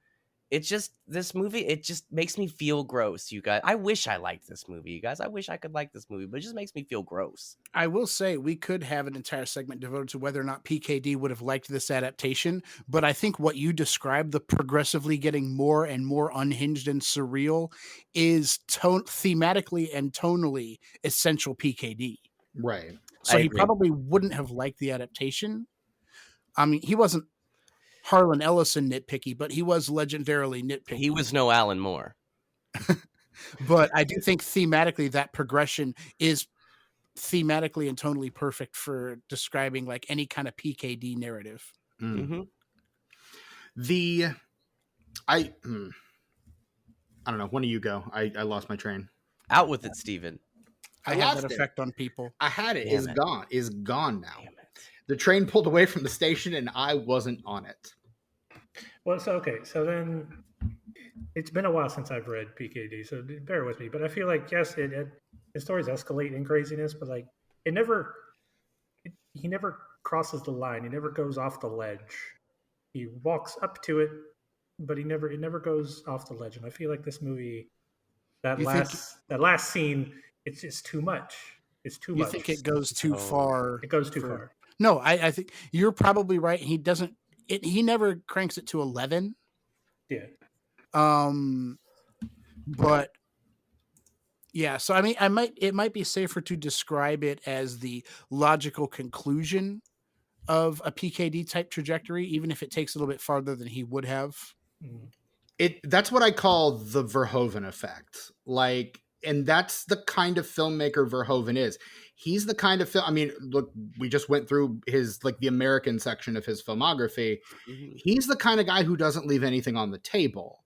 It's just, this movie, it just makes me feel gross, you guys. I wish I liked this movie, you guys. I wish I could like this movie, but it just makes me feel gross. I will say we could have an entire segment devoted to whether or not PKD would have liked this adaptation, but I think what you described, the progressively getting more and more unhinged and surreal, is thematically and tonally essential PKD. Right. So he probably wouldn't have liked the adaptation. He wasn't Harlan Ellison nitpicky, but he was legendarily nitpicky. He was no Alan Moore. But I do think thematically that progression is thematically and tonally perfect for describing any kind of PKD narrative. Mm-hmm. I don't know. When do you go? I lost my train. Out with it, Steven. I have that effect on people. I had it. It's gone. It's gone now. The train pulled away from the station and I wasn't on it. Well, so then it's been a while since I've read PKD, so bear with me. But I feel yes, his stories escalate in craziness, but he never crosses the line. He never goes off the ledge. He walks up to it but it never goes off the ledge. And I feel like this movie, that You think- last scene, it's just too much. It's too You much. think it goes too far? It goes too far. No, I think you're probably right. He doesn't. He never cranks it to 11. Yeah. But yeah. So I mean, it might be safer to describe it as the logical conclusion of a PKD type trajectory, even if it takes a little bit farther than he would have. That's what I call the Verhoeven effect. Like, and that's the kind of filmmaker Verhoeven is. He's the kind of film. I mean, look, we just went through his, like, the American section of his filmography. He's the kind of guy who doesn't leave anything on the table.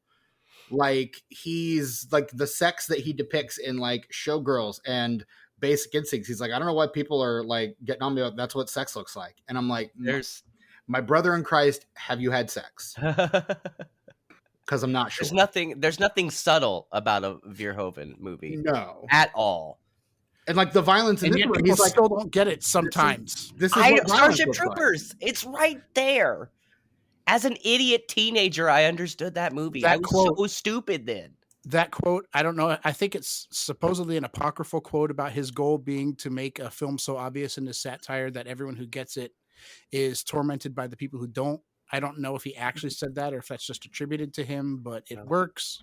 Like, he's like the sex that he depicts in, like, Showgirls and Basic Instincts. He's like, I don't know why people are like getting on me about that's what sex looks like. And I'm like, There's my brother in Christ, have you had sex? Because I'm not sure. There's nothing subtle about a Verhoeven movie. No. At all. And like the violence in And this yet one, people he's like, still don't get it sometimes. This is what violence Starship looks like. Troopers. It's right there. As an idiot teenager, I understood that movie. I was so stupid then. That quote, I don't know. I think it's supposedly an apocryphal quote about his goal being to make a film so obvious in his satire that everyone who gets it is tormented by the people who don't. I don't know if he actually said that or if that's just attributed to him, but it works.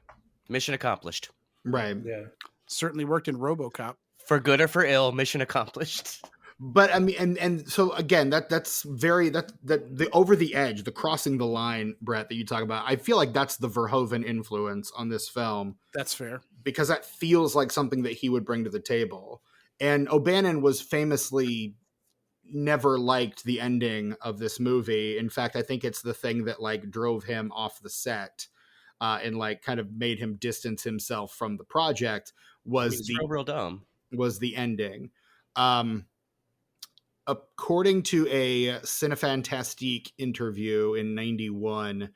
Mission accomplished. Right. Yeah. Certainly worked in RoboCop. For good or for ill, mission accomplished. But I mean, and so again, that's the over the edge, the crossing the line, Brett, that you talk about. I feel like that's the Verhoeven influence on this film. That's fair. Because that feels like something that he would bring to the table. And O'Bannon was famously never liked the ending of this movie. In fact, I think it's the thing that like drove him off the set and like kind of made him distance himself from the project was real dumb. Was the ending. According to a Cinefantastique interview in 91,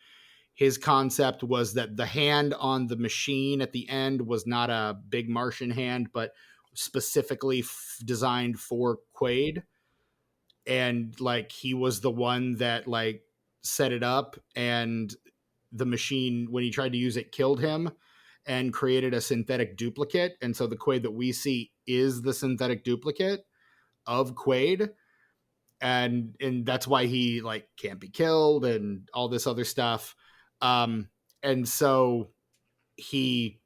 his concept was that the hand on the machine at the end was not a big Martian hand, but specifically designed for Quaid. And like, he was the one that like set it up, and the machine, when he tried to use it, killed him and created a synthetic duplicate. And so the Quaid that we see is the synthetic duplicate of Quaid. And that's why he like can't be killed and all this other stuff. And so he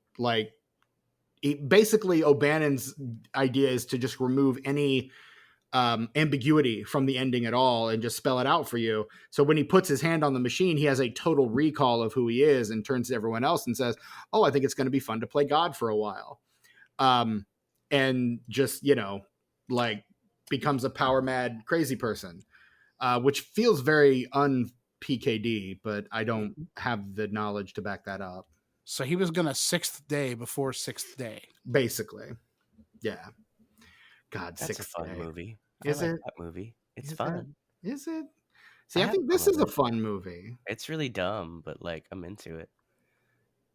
basically O'Bannon's idea is to just remove any ambiguity from the ending at all and just spell it out for you. So when he puts his hand on the machine, he has a total recall of who he is and turns to everyone else and says, oh, I think it's going to be fun to play God for a while. And just, like becomes a power mad crazy person, which feels very un-PKD, but I don't have the knowledge to back that up. So he was going to Sixth Day before Sixth Day. Basically. Yeah. God, that's Sixth a fun Day. Movie. Is it? That movie. It's fun. Is it? See, I think this is a fun movie. It's really dumb, but like I'm into it.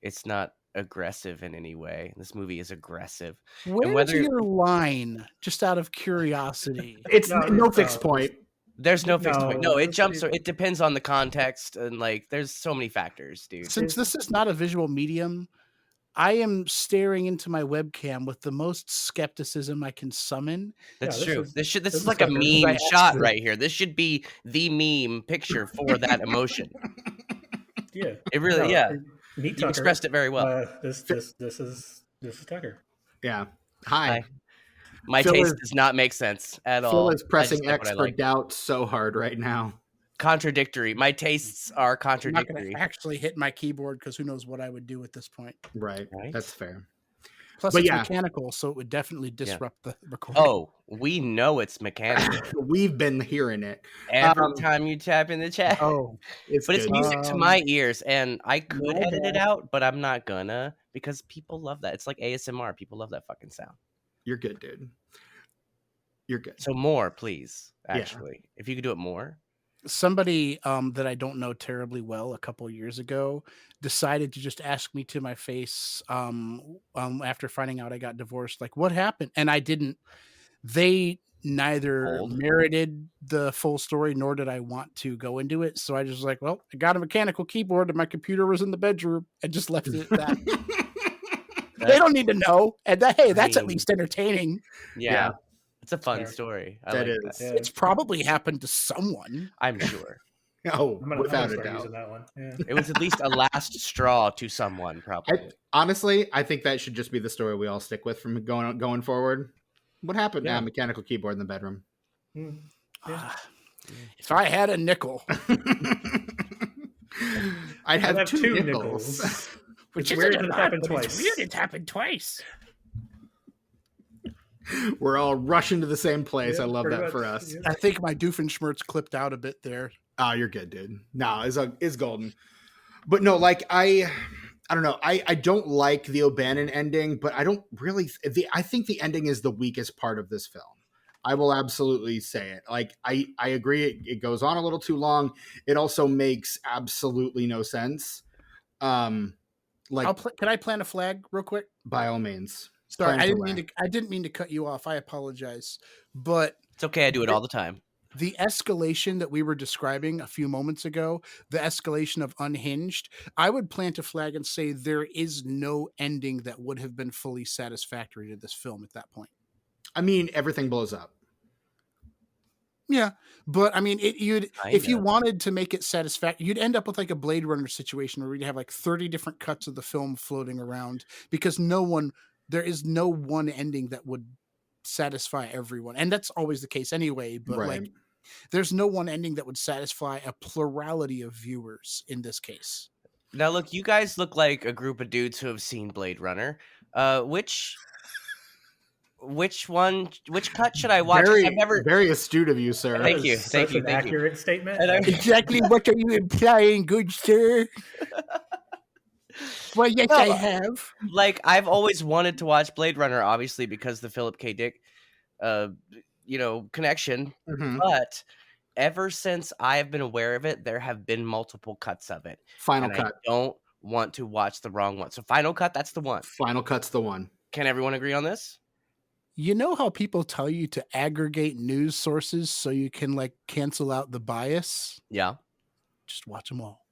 It's not aggressive in any way. This movie is aggressive. Where's your line? Just out of curiosity. It's no fixed point. There's no fixed point. No, it jumps. It depends on the context, and like there's so many factors, dude. Since this is not a visual medium, I am staring into my webcam with the most skepticism I can summon. That's true. This is like a meme shot right here. This should be the meme picture for that emotion. Yeah, it really. You expressed it very well. This is Tucker. Yeah. Hi. My taste does not make sense at all. Phil is pressing X for doubt so hard right now. Contradictory. My tastes are contradictory. I'm not going to actually hit my keyboard because who knows what I would do at this point. Right. That's fair. Plus, it's mechanical, so it would definitely disrupt the recording. Oh, we know it's mechanical. We've been hearing it every time you tap in the chat. Oh, it's music to my ears, and I could edit it out, but I'm not gonna because people love that. It's like ASMR. People love that fucking sound. You're good, dude. You're good. So more, please. Actually, if you could do it more. Somebody that I don't know terribly well a couple years ago decided to just ask me to my face after finding out I got divorced, like, what happened? And I didn't. They neither merited the full story nor did I want to go into it. So I just was like, well, I got a mechanical keyboard and my computer was in the bedroom and just left it at that. They don't need to know. And that's at least entertaining. Yeah. It's a fun story. I like that. Yeah. It's probably happened to someone. I'm sure. Oh, without a doubt. That one. Yeah. It was at least a last straw to someone, probably. Honestly, I think that should just be the story we all stick with from going forward. What happened? Yeah. Mechanical keyboard in the bedroom. Yeah. If I had a nickel, I'd have two nickels. Which is weird that it happened twice. It's weird it happened twice. We're all rushing to the same place. I love that much. For us. I think my Doofenshmirtz clipped out a bit there. Oh, you're good, dude. No, it's golden. But no, like I don't know. I don't like the O'Bannon ending, but I don't really. I think the ending is the weakest part of this film. I will absolutely say it. Like I agree. It goes on a little too long. It also makes absolutely no sense. Can I plant a flag real quick? By all means. Sorry, I didn't mean to cut you off. I apologize. But it's okay. I do it all the time. The escalation that we were describing a few moments ago, the escalation of Unhinged, I would plant a flag and say there is no ending that would have been fully satisfactory to this film at that point. I mean, everything blows up. Yeah, but I mean, if you wanted to make it satisfactory, you'd end up with like a Blade Runner situation where you'd have like 30 different cuts of the film floating around because there is no one ending that would satisfy everyone. And that's always the case anyway, but like there's no one ending that would satisfy a plurality of viewers in this case. Now look, you guys look like a group of dudes who have seen Blade Runner. Which cut should I watch? Very astute of you, sir. Thank you. Accurate statement. Exactly what are you implying, good sir? Well, yes, I have. Like, I've always wanted to watch Blade Runner, obviously, because the Philip K. Dick, connection. Mm-hmm. But ever since I have been aware of it, there have been multiple cuts of it. Final cut. I don't want to watch the wrong one. So Final Cut, that's the one. Final Cut's the one. Can everyone agree on this? You know how people tell you to aggregate news sources so you can like cancel out the bias? Yeah. Just watch them all.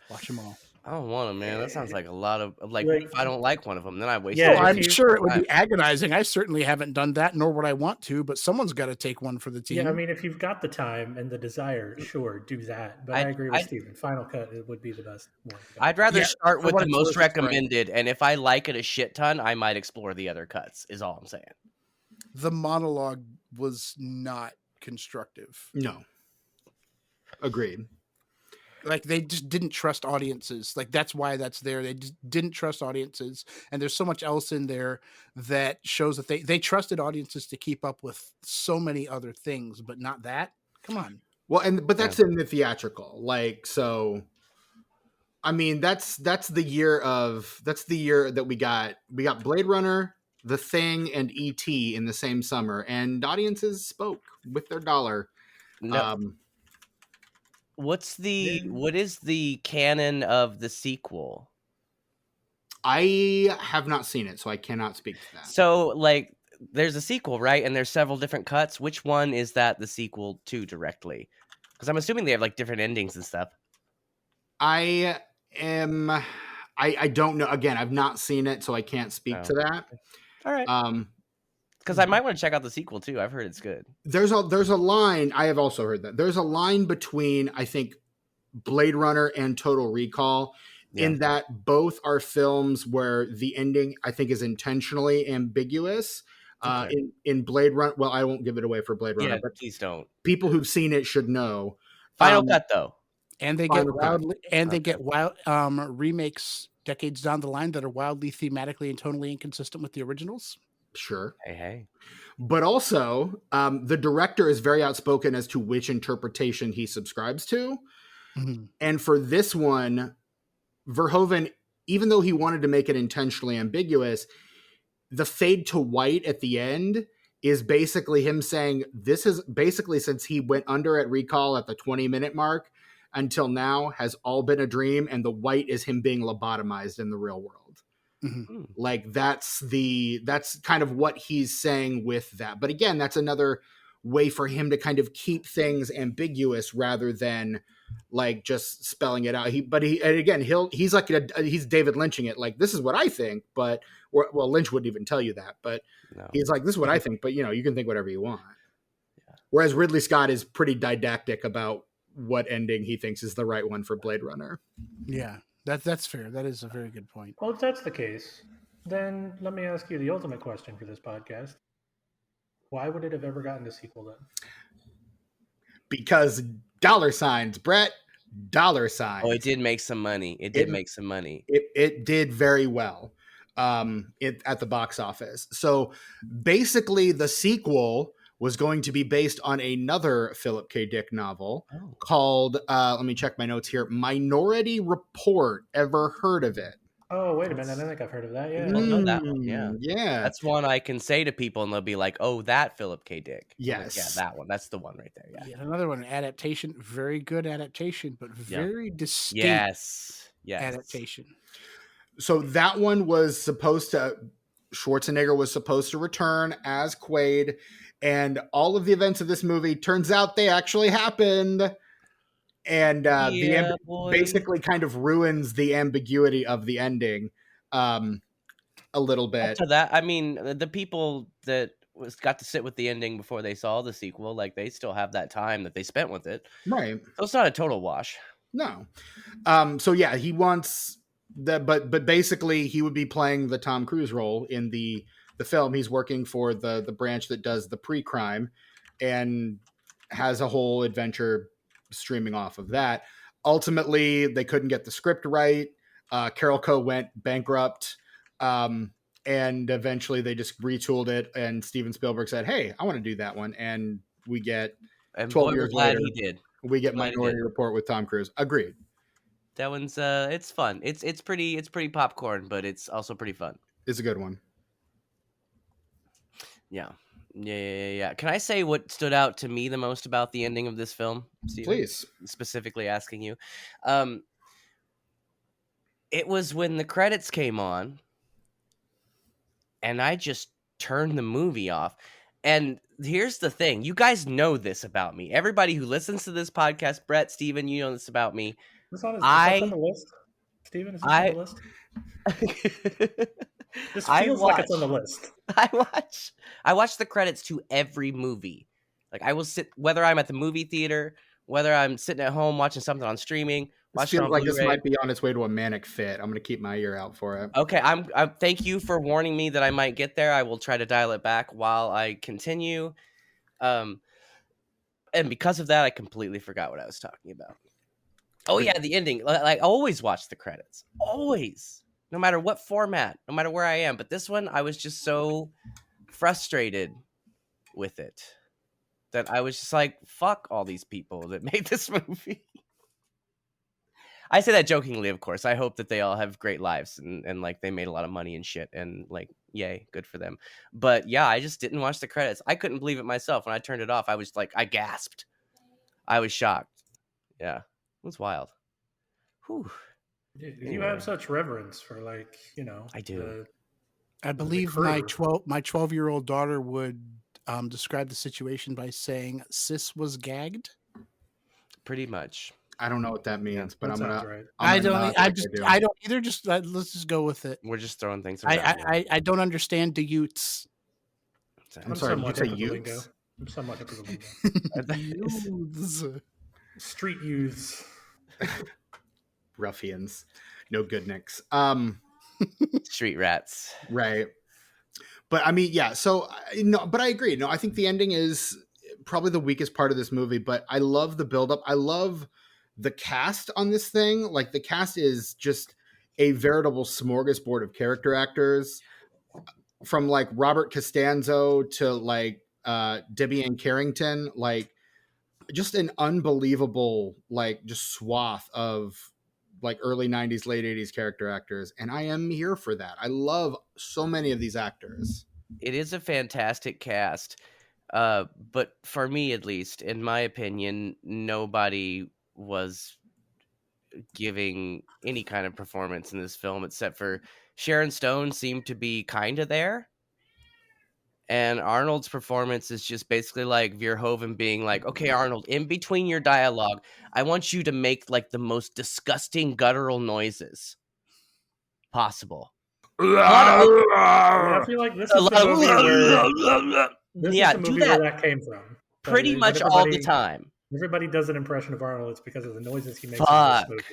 Watch them all. I don't want them, man. That sounds like a lot of like. If I don't like one of them, then I waste. Yeah, I'm sure it would be agonizing. I certainly haven't done that, nor would I want to. But someone's got to take one for the team. Yeah, I mean, if you've got the time and the desire, sure, do that. But I agree with Steven. Final Cut it would be the best one. I'd rather start with the most recommended, and if I like it a shit ton, I might explore the other cuts. Is all I'm saying. The monologue was not constructive. No. Agreed. Like they just didn't trust audiences. Like that's why that's there. They just didn't trust audiences. And there's so much else in there that shows that they trusted audiences to keep up with so many other things, but not that. Come on. Well, but that's in the theatrical. Like, so I mean, that's the year that we got Blade Runner, The Thing, and E.T. in the same summer, and audiences spoke with their dollar. No. What is the canon of the sequel? I have not seen it, so I cannot speak to that. So, like, there's a sequel, right? And there's several different cuts. Which one is that the sequel to directly? Because I'm assuming they have like different endings and stuff. I don't know. Again, I've not seen it, so I can't speak to that. All right. Because I might want to check out the sequel too. I've heard it's good. There's a line. I have also heard that there's a line between, I think, Blade Runner and Total Recall, in that both are films where the ending, I think, is intentionally ambiguous. Okay. In Blade Runner, well, I won't give it away for Blade Runner, but please don't. People who've seen it should know. Final Cut, though, and they get remakes decades down the line that are wildly thematically and tonally inconsistent with the originals. Sure. Hey. But also, the director is very outspoken as to which interpretation he subscribes to. Mm-hmm. And for this one, Verhoeven, even though he wanted to make it intentionally ambiguous, the fade to white at the end is basically him saying, this is basically, since he went under at Recall at the 20-minute mark until now, has all been a dream. And the white is him being lobotomized in the real world. Mm-hmm. Like that's kind of what he's saying with that. But again, that's another way for him to kind of keep things ambiguous rather than like just spelling it out. He's like he's David Lynching it, like, this is what I think, but well, Lynch wouldn't even tell you that, but no. He's like, this is what I think, but you can think whatever you want. Yeah. Whereas Ridley Scott is pretty didactic about what ending he thinks is the right one for Blade Runner. Yeah, that's fair. That is a very good point. Well, if that's the case, then let me ask you the ultimate question for this podcast. Why would it have ever gotten a sequel then? Because $signs, Brett. $signs. Oh, it did make some money. It did make some money. It did very well at the box office. So basically the sequel was going to be based on another Philip K. Dick novel called, let me check my notes here, Minority Report. Ever heard of it? Oh, wait a minute. I think I've heard of that. Yeah. I don't know that one. Yeah. Yeah. That's one I can say to people and they'll be like, oh, that Philip K. Dick. Yes. Like, yeah, that one. That's the one right there. Yeah. Another one, adaptation. Very good adaptation, but very distinct adaptation. So that one was Schwarzenegger was supposed to return as Quaid, and all of the events of this movie, turns out they actually happened. And basically kind of ruins the ambiguity of the ending a little bit. To that, I mean, the people that got to sit with the ending before they saw the sequel, like, they still have that time that they spent with it. Right. So it's not a total wash. No. So yeah, he wants that, but basically he would be playing the Tom Cruise role in the film. He's working for the branch that does the pre-crime and has a whole adventure streaming off of that. Ultimately, they couldn't get the script right. Carol Co. went bankrupt. And eventually they just retooled it. And Steven Spielberg said, hey, I want to do that one. And we get 12 years later, he did. We get Minority Report with Tom Cruise. Agreed. That one's it's fun. It's pretty popcorn, but it's also pretty fun. It's a good one. Yeah. Can I say what stood out to me the most about the ending of this film, Steven? Please. Specifically asking you. It was when the credits came on, and I just turned the movie off. And here's the thing. You guys know this about me. Everybody who listens to this podcast, Brett, Steven, you know this about me. Is this on the list? Steven, is this on the list? This feels like it's on the list. I watch the credits to every movie. Like, I will sit, whether I'm at the movie theater, whether I'm sitting at home watching something on streaming. This feels like this might be on its way to a manic fit. I'm going to keep my ear out for it. Okay, I'm thank you for warning me that I might get there. I will try to dial it back while I continue. And because of that, I completely forgot what I was talking about. Oh yeah, the ending. Like, I always watch the credits. Always. No matter what format, no matter where I am. But this one, I was just so frustrated with it that I was just like, fuck all these people that made this movie. I say that jokingly, of course. I hope that they all have great lives and like they made a lot of money and shit and like, yay, good for them. But yeah, I just didn't watch the credits. I couldn't believe it myself. When I turned it off, I was like, I gasped. I was shocked. Yeah, it was wild. Whew. You have such reverence for, like, I do. I believe my 12-year-old daughter would describe the situation by saying sis was gagged. Pretty much. I don't know what that means, but I'm gonna. Right. I don't either. Just let's just go with it. We're just throwing things around. I don't understand the Utes. I'm sorry. Did you say Utes? I'm somewhat hip with the lingo. Street youths. Ruffians. No good nicks. Street rats. Right. But I mean, yeah. So no, but I agree. No, I think the ending is probably the weakest part of this movie. But I love the buildup. I love the cast on this thing. Like, the cast is just a veritable smorgasbord of character actors, from like Robert Costanzo to like Debbie Ann Carrington. Like, just an unbelievable like just swath of like early 90s, late 80s character actors. And I am here for that. I love so many of these actors. It is a fantastic cast. But for me, at least, in my opinion, nobody was giving any kind of performance in this film except for Sharon Stone seemed to be kind of there. And Arnold's performance is just basically like Verhoeven being like, okay, Arnold, in between your dialogue, I want you to make like the most disgusting guttural noises possible. I feel like this is the movie where do that. That came from. Pretty much all the time. Everybody does an impression of Arnold. It's because of the noises he makes in this movie.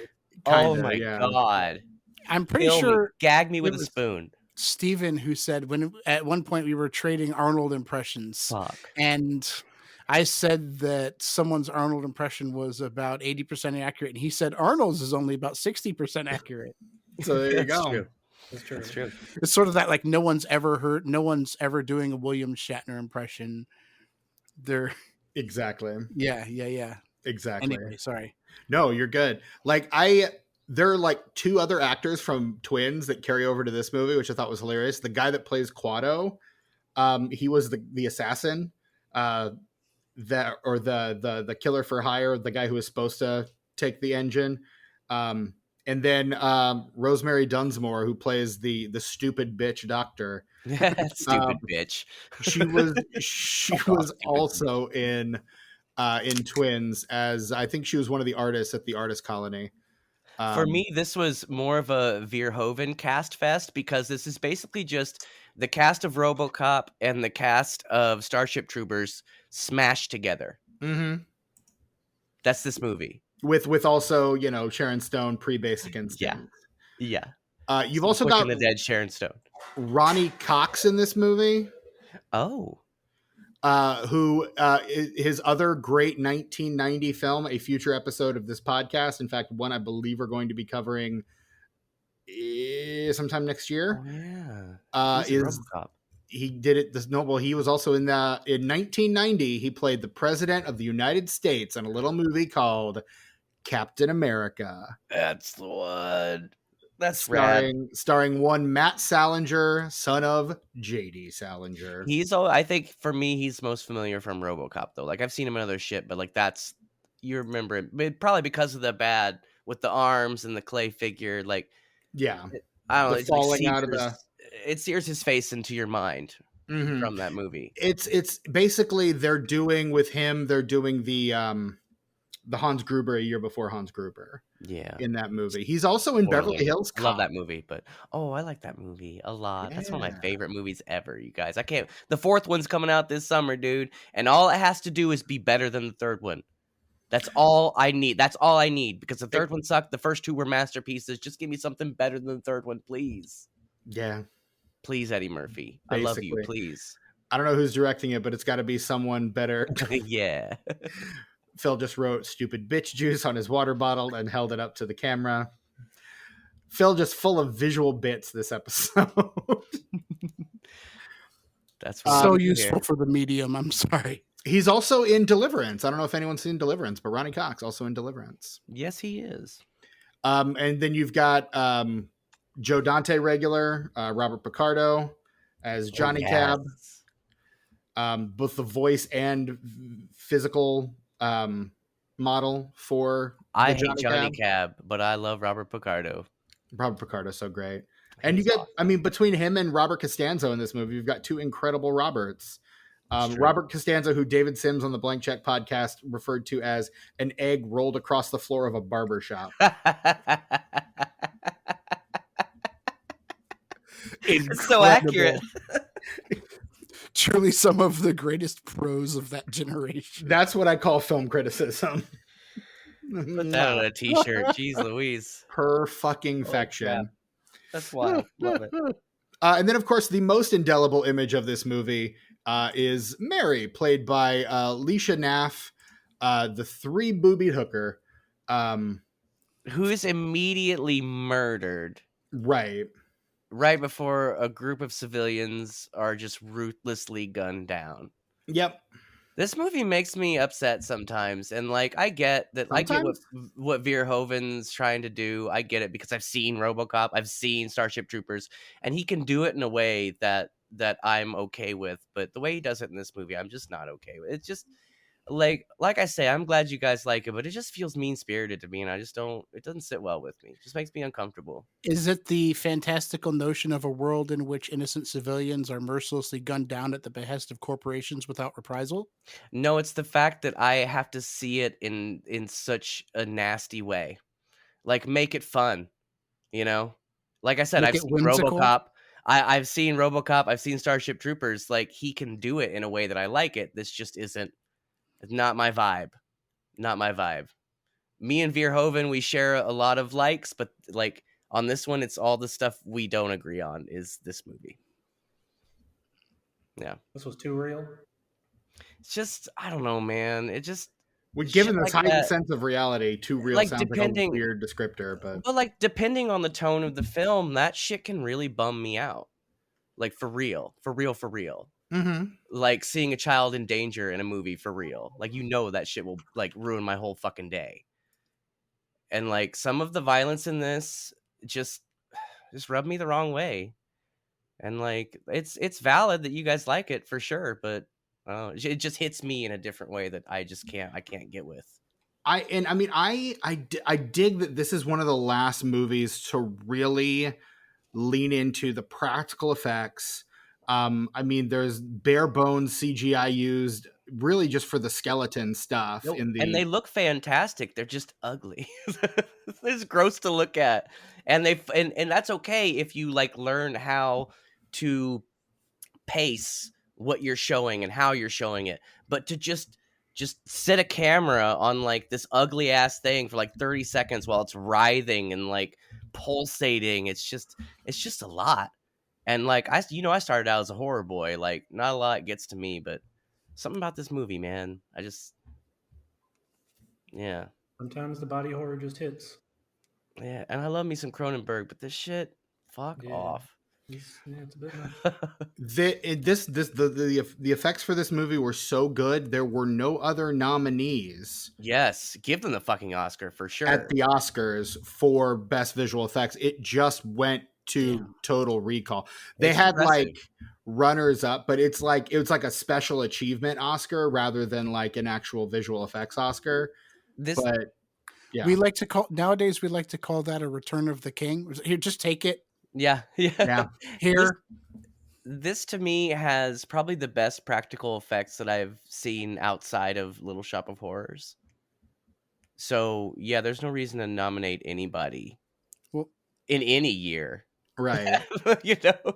Oh my god! I'm pretty sure. Gag me with a spoon. Steven, who said when at one point we were trading Arnold impressions, and I said that someone's Arnold impression was about 80% accurate, and he said Arnold's is only about 60% accurate. So there you go. True. That's true. It's sort of that, like, no one's ever doing a William Shatner impression. They're exactly. Yeah. Exactly. Anyway, sorry. No, you're good. Like there are like two other actors from Twins that carry over to this movie, which I thought was hilarious. The guy that plays Quado, he was the assassin, the killer for hire, the guy who was supposed to take the engine. And then Rosemary Dunsmore, who plays the stupid bitch doctor. Stupid bitch. She was also in Twins, as I think she was one of the artists at the artist colony. For me, this was more of a Verhoeven cast fest, because this is basically just the cast of RoboCop and the cast of Starship Troopers smashed together. Mm-hmm. That's this movie. With also, Sharon Stone pre-Basic Instinct. Yeah. You've also got the dead Sharon Stone. Ronnie Cox in this movie. Oh. Who his other great 1990 film, a future episode of this podcast. In fact, one I believe we're going to be covering sometime next year. Oh, yeah. Is RoboCop. He did it. He was also in 1990. He played the president of the United States in a little movie called Captain America. That's the one. That's starring one Matt Salinger, son of J.D. Salinger. I think for me, he's most familiar from RoboCop, though. Like, I've seen him in other shit, but like you remember it probably because of the bad with the arms and the clay figure. Like, yeah, I don't know. It's falling out of it sears his face into your mind from that movie. It's basically they're doing the Hans Gruber a year before Hans Gruber. Yeah. In that movie. He's also in Beverly Hills Cop. I love that movie, but I like that movie a lot. Yeah. That's one of my favorite movies ever, you guys. The fourth one's coming out this summer, dude, and all it has to do is be better than the third one. That's all I need. Because the third one sucked. The first two were masterpieces. Just give me something better than the third one, please. Yeah. Please, Eddie Murphy. Basically. I love you, please. I don't know who's directing it, but it's got to be someone better. Yeah. Phil just wrote "stupid bitch juice" on his water bottle and held it up to the camera. Phil just full of visual bits this episode. That's so useful for the medium. I'm sorry. He's also in Deliverance. I don't know if anyone's seen Deliverance, but Ronnie Cox also in Deliverance. Yes, he is. And then you've got Joe Dante regular, Robert Picardo as Johnny Cab. Both the voice and physical model for I hate Johnny Cab, but I love Robert Picardo. Robert Picardo's so great. And you get, awesome. Between him and Robert Costanzo in this movie, you've got two incredible Roberts. Robert Costanzo, who David Sims on the Blank Check podcast referred to as an egg rolled across the floor of a barber shop. It's so accurate. Truly some of the greatest pros of that generation. That's what I call film criticism. Put that on a t-shirt. Jeez Louise. Her fucking fection. That's wild. Love it. And then, of course, the most indelible image of this movie is Mary, played by Leisha Naff, the three-boobied hooker. Who is immediately murdered. Right before a group of civilians are just ruthlessly gunned down. Yep. This movie makes me upset sometimes. And like, I get that. Sometimes? I get what Verhoeven's trying to do. I get it because I've seen RoboCop. I've seen Starship Troopers. And he can do it in a way that I'm okay with. But the way he does it in this movie, I'm just not okay with. It's just, like I say, I'm glad you guys like it, but it just feels mean-spirited to me, and I just don't. It doesn't sit well with me. It just makes me uncomfortable. Is it the fantastical notion of a world in which innocent civilians are mercilessly gunned down at the behest of corporations without reprisal? No, it's the fact that I have to see it in such a nasty way. Like, make it fun, you know? Like I said, Make I've it seen whimsical? RoboCop. I've seen RoboCop. I've seen Starship Troopers. Like, he can do it in a way that I like it. This just isn't. It's not my vibe. Not my vibe. Me and Verhoeven, we share a lot of likes, but like on this one, it's all the stuff we don't agree on. Is this movie? Yeah, This was too real. it's just I don't know, man. It just We're shit given this like heightened that. sense of reality. Too real Like sounds like a depending, weird descriptor, but but like depending on the tone of the film, that shit can really bum me out. Like for real, for real, for real. mm-hmm. Like seeing a child in danger in a movie for real. Like that shit will like ruin my whole fucking day. And like some of the violence in this just rubbed me the wrong way. And like it's valid that you guys like it for sure, but it just hits me in a different way that I can't get with. I dig that this is one of the last movies to really lean into the practical effects. I mean, there's bare bones CGI used really just for the skeleton stuff Nope. in the. And they look fantastic. They're just ugly. It's gross to look at, and and that's okay if you like learn how to pace what you're showing and how you're showing it. But to just set a camera on like this ugly ass thing for like 30 seconds while it's writhing and like pulsating, it's just a lot. And like I started out as a horror boy, like not a lot gets to me, but something about this movie, man, I just yeah. Sometimes the body horror just hits. Yeah, and I love me some Cronenberg, but this shit, fuck off. It's a bit much. The effects for this movie were so good. There were no other nominees. Yes, give them the fucking Oscar for sure. At the Oscars for best visual effects, it just went to Total Recall. They It's had impressive. like runners up, but it was like a special achievement Oscar rather than like an actual visual effects Oscar. But yeah, we like to call that a Return of the King. Here, just take it. Yeah. Here, this to me has probably the best practical effects that I've seen outside of Little Shop of Horrors. So yeah, there's no reason to nominate anybody in any year. Right.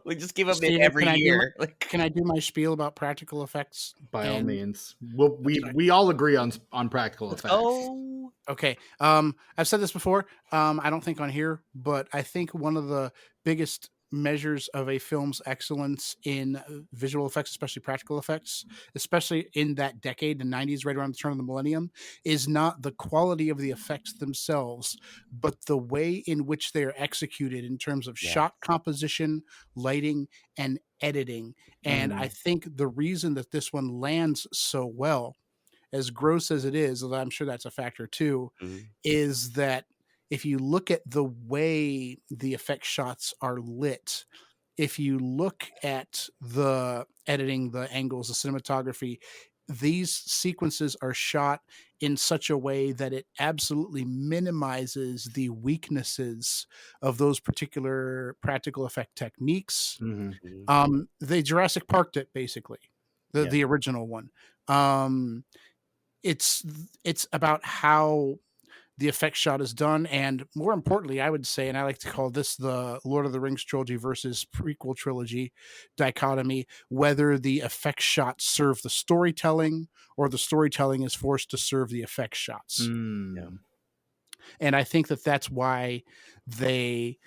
We just give them it every year. Can I do my spiel about practical effects? By all means. We all agree on practical effects. Oh, okay. I've said this before. I don't think on here, but I think one of the biggest measures of a film's excellence in visual effects, especially practical effects, especially in that decade, the 90s, right around the turn of the millennium, is not the quality of the effects themselves, but the way in which they are executed in terms of shot composition, lighting, and editing. And I think the reason that this one lands so well, as gross as it is, although I'm sure that's a factor too, is that if you look at the way the effect shots are lit, if you look at the editing, the angles, the cinematography, these sequences are shot in such a way that it absolutely minimizes the weaknesses of those particular practical effect techniques. They Jurassic Parked it, basically, the original one. It's about how the effect shot is done, and more importantly, I would say, and I like to call this the Lord of the Rings trilogy versus prequel trilogy dichotomy, whether the effect shots serve the storytelling or the storytelling is forced to serve the effect shots. And I think that that's why they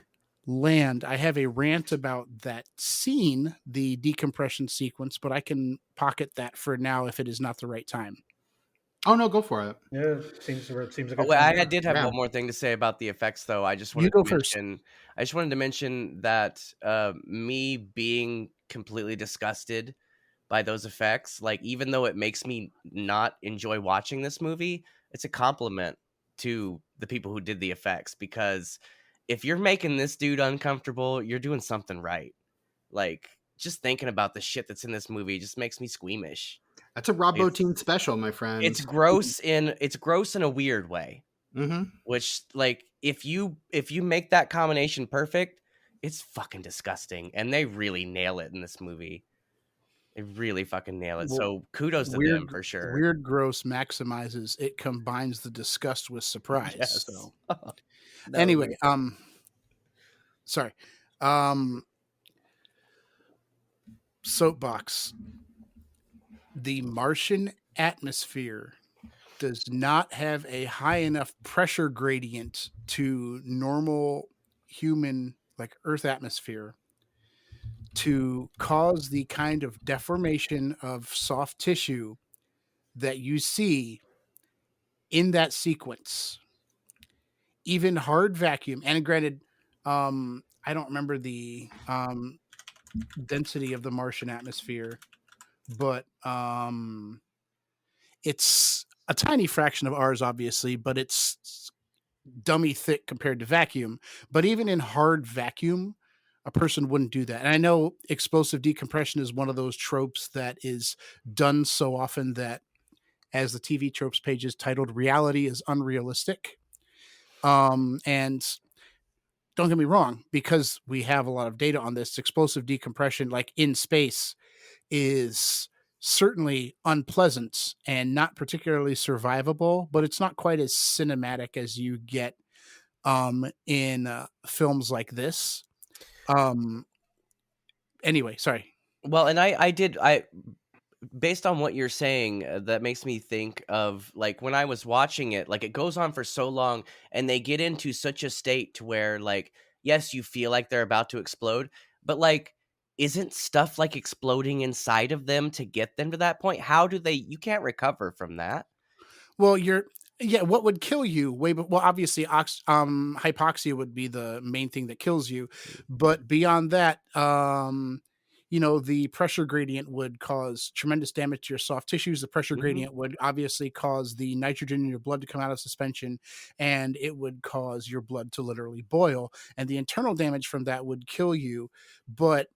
land. I have a rant about that scene, the decompression sequence, but I can pocket that for now if it is not the right time. Oh no, go for it. Yeah, seems like. I did have one more thing to say about the effects, though. I just wanted to mention that me being completely disgusted by those effects, like even though it makes me not enjoy watching this movie, it's a compliment to the people who did the effects, because if you're making this dude uncomfortable, you're doing something right. Like just thinking about the shit that's in this movie just makes me squeamish. That's a Rob Bottin special, my friend. It's gross in a weird way. Mm-hmm. Which, like, if you make that combination perfect, it's fucking disgusting, and they really nail it in this movie. They really fucking nail it. Well, so kudos to them for sure. Weird gross maximizes. It combines the disgust with surprise. Yes. So No. anyway, sorry. Soapbox. The Martian atmosphere does not have a high enough pressure gradient to normal human, like Earth atmosphere, to cause the kind of deformation of soft tissue that you see in that sequence. Even hard vacuum, and granted, I don't remember the density of the Martian atmosphere, but it's a tiny fraction of ours, obviously, but it's dummy thick compared to vacuum. But even in hard vacuum, a person wouldn't do that. And I know explosive decompression is one of those tropes that is done so often that, as the TV tropes page is titled, reality is unrealistic. And don't get me wrong, because we have a lot of data on this, explosive decompression, like in space, is certainly unpleasant and not particularly survivable, but it's not quite as cinematic as you get in films like this. Anyway, sorry. Well, and I based on what you're saying, that makes me think of, like, when I was watching it, like, it goes on for so long and they get into such a state to where, like, yes, you feel like they're about to explode, but, like, isn't stuff like exploding inside of them to get them to that point? How do you can't recover from that? Well, what would kill you well, obviously hypoxia would be the main thing that kills you, but beyond that, the pressure gradient would cause tremendous damage to your soft tissues. The pressure gradient would obviously cause the nitrogen in your blood to come out of suspension, and it would cause your blood to literally boil, and the internal damage from that would kill you. But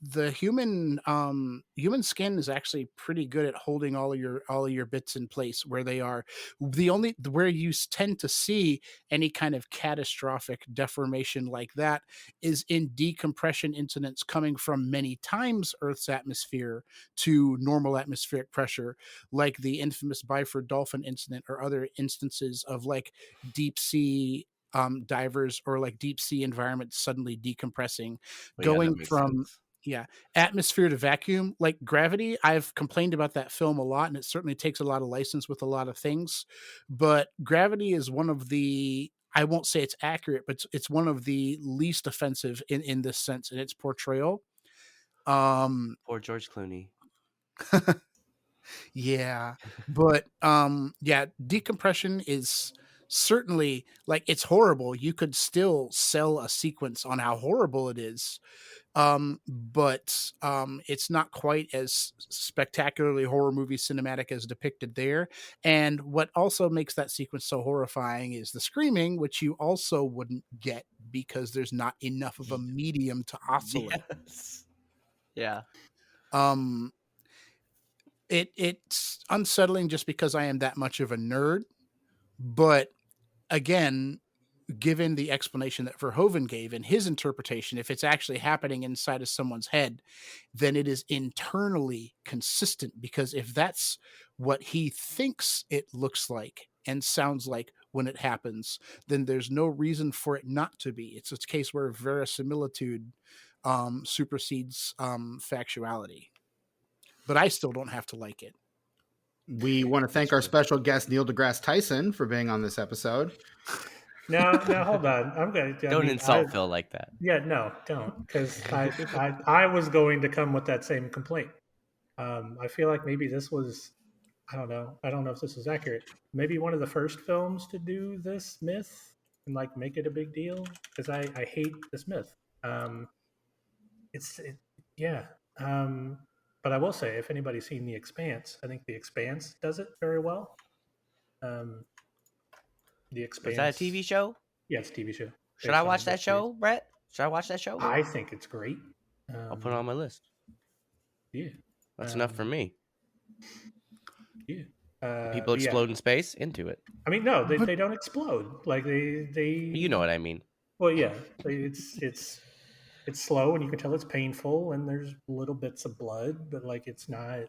the human skin is actually pretty good at holding all of your bits in place where they are. Where you tend to see any kind of catastrophic deformation like that is in decompression incidents coming from many times Earth's atmosphere to normal atmospheric pressure, like the infamous Byford dolphin incident, or other instances of like deep sea divers, or like deep sea environments suddenly decompressing, going from atmosphere to vacuum. Like Gravity, I've complained about that film a lot, and it certainly takes a lot of license with a lot of things, but Gravity is one of the, I won't say it's accurate, but it's one of the least offensive in this sense, in its portrayal. Poor George Clooney. Yeah, but decompression is certainly, like, it's horrible. You could still sell a sequence on how horrible it is, but it's not quite as spectacularly horror movie cinematic as depicted there. And what also makes that sequence so horrifying is the screaming, which you also wouldn't get because there's not enough of a medium to oscillate. Yes. Yeah. It's unsettling just because I am that much of a nerd, but again, given the explanation that Verhoeven gave in his interpretation, if it's actually happening inside of someone's head, then it is internally consistent, because if that's what he thinks it looks like and sounds like when it happens, then there's no reason for it not to be. It's a case where verisimilitude supersedes factuality. But I still don't have to like it. We want to thank our special guest, Neil deGrasse Tyson, for being on this episode. Now, hold on. I'm going to don't insult Phil like that. Yeah, no, don't, because I was going to come with that same complaint. I feel like maybe this was, I don't know if this is accurate. Maybe one of the first films to do this myth and like make it a big deal, because I hate this myth. But I will say, if anybody's seen The Expanse, I think The Expanse does it very well. The Expanse. Is that a TV show? Yeah, it's a TV show. Should I watch that show, Brett? Should I watch that show? I think it's great. I'll put it on my list. Yeah. That's enough for me. Yeah. People explode in space into it. I mean, no, they don't explode. Like they. You know what I mean. Well, yeah, it's slow, and you can tell it's painful, and there's little bits of blood, but like it's not.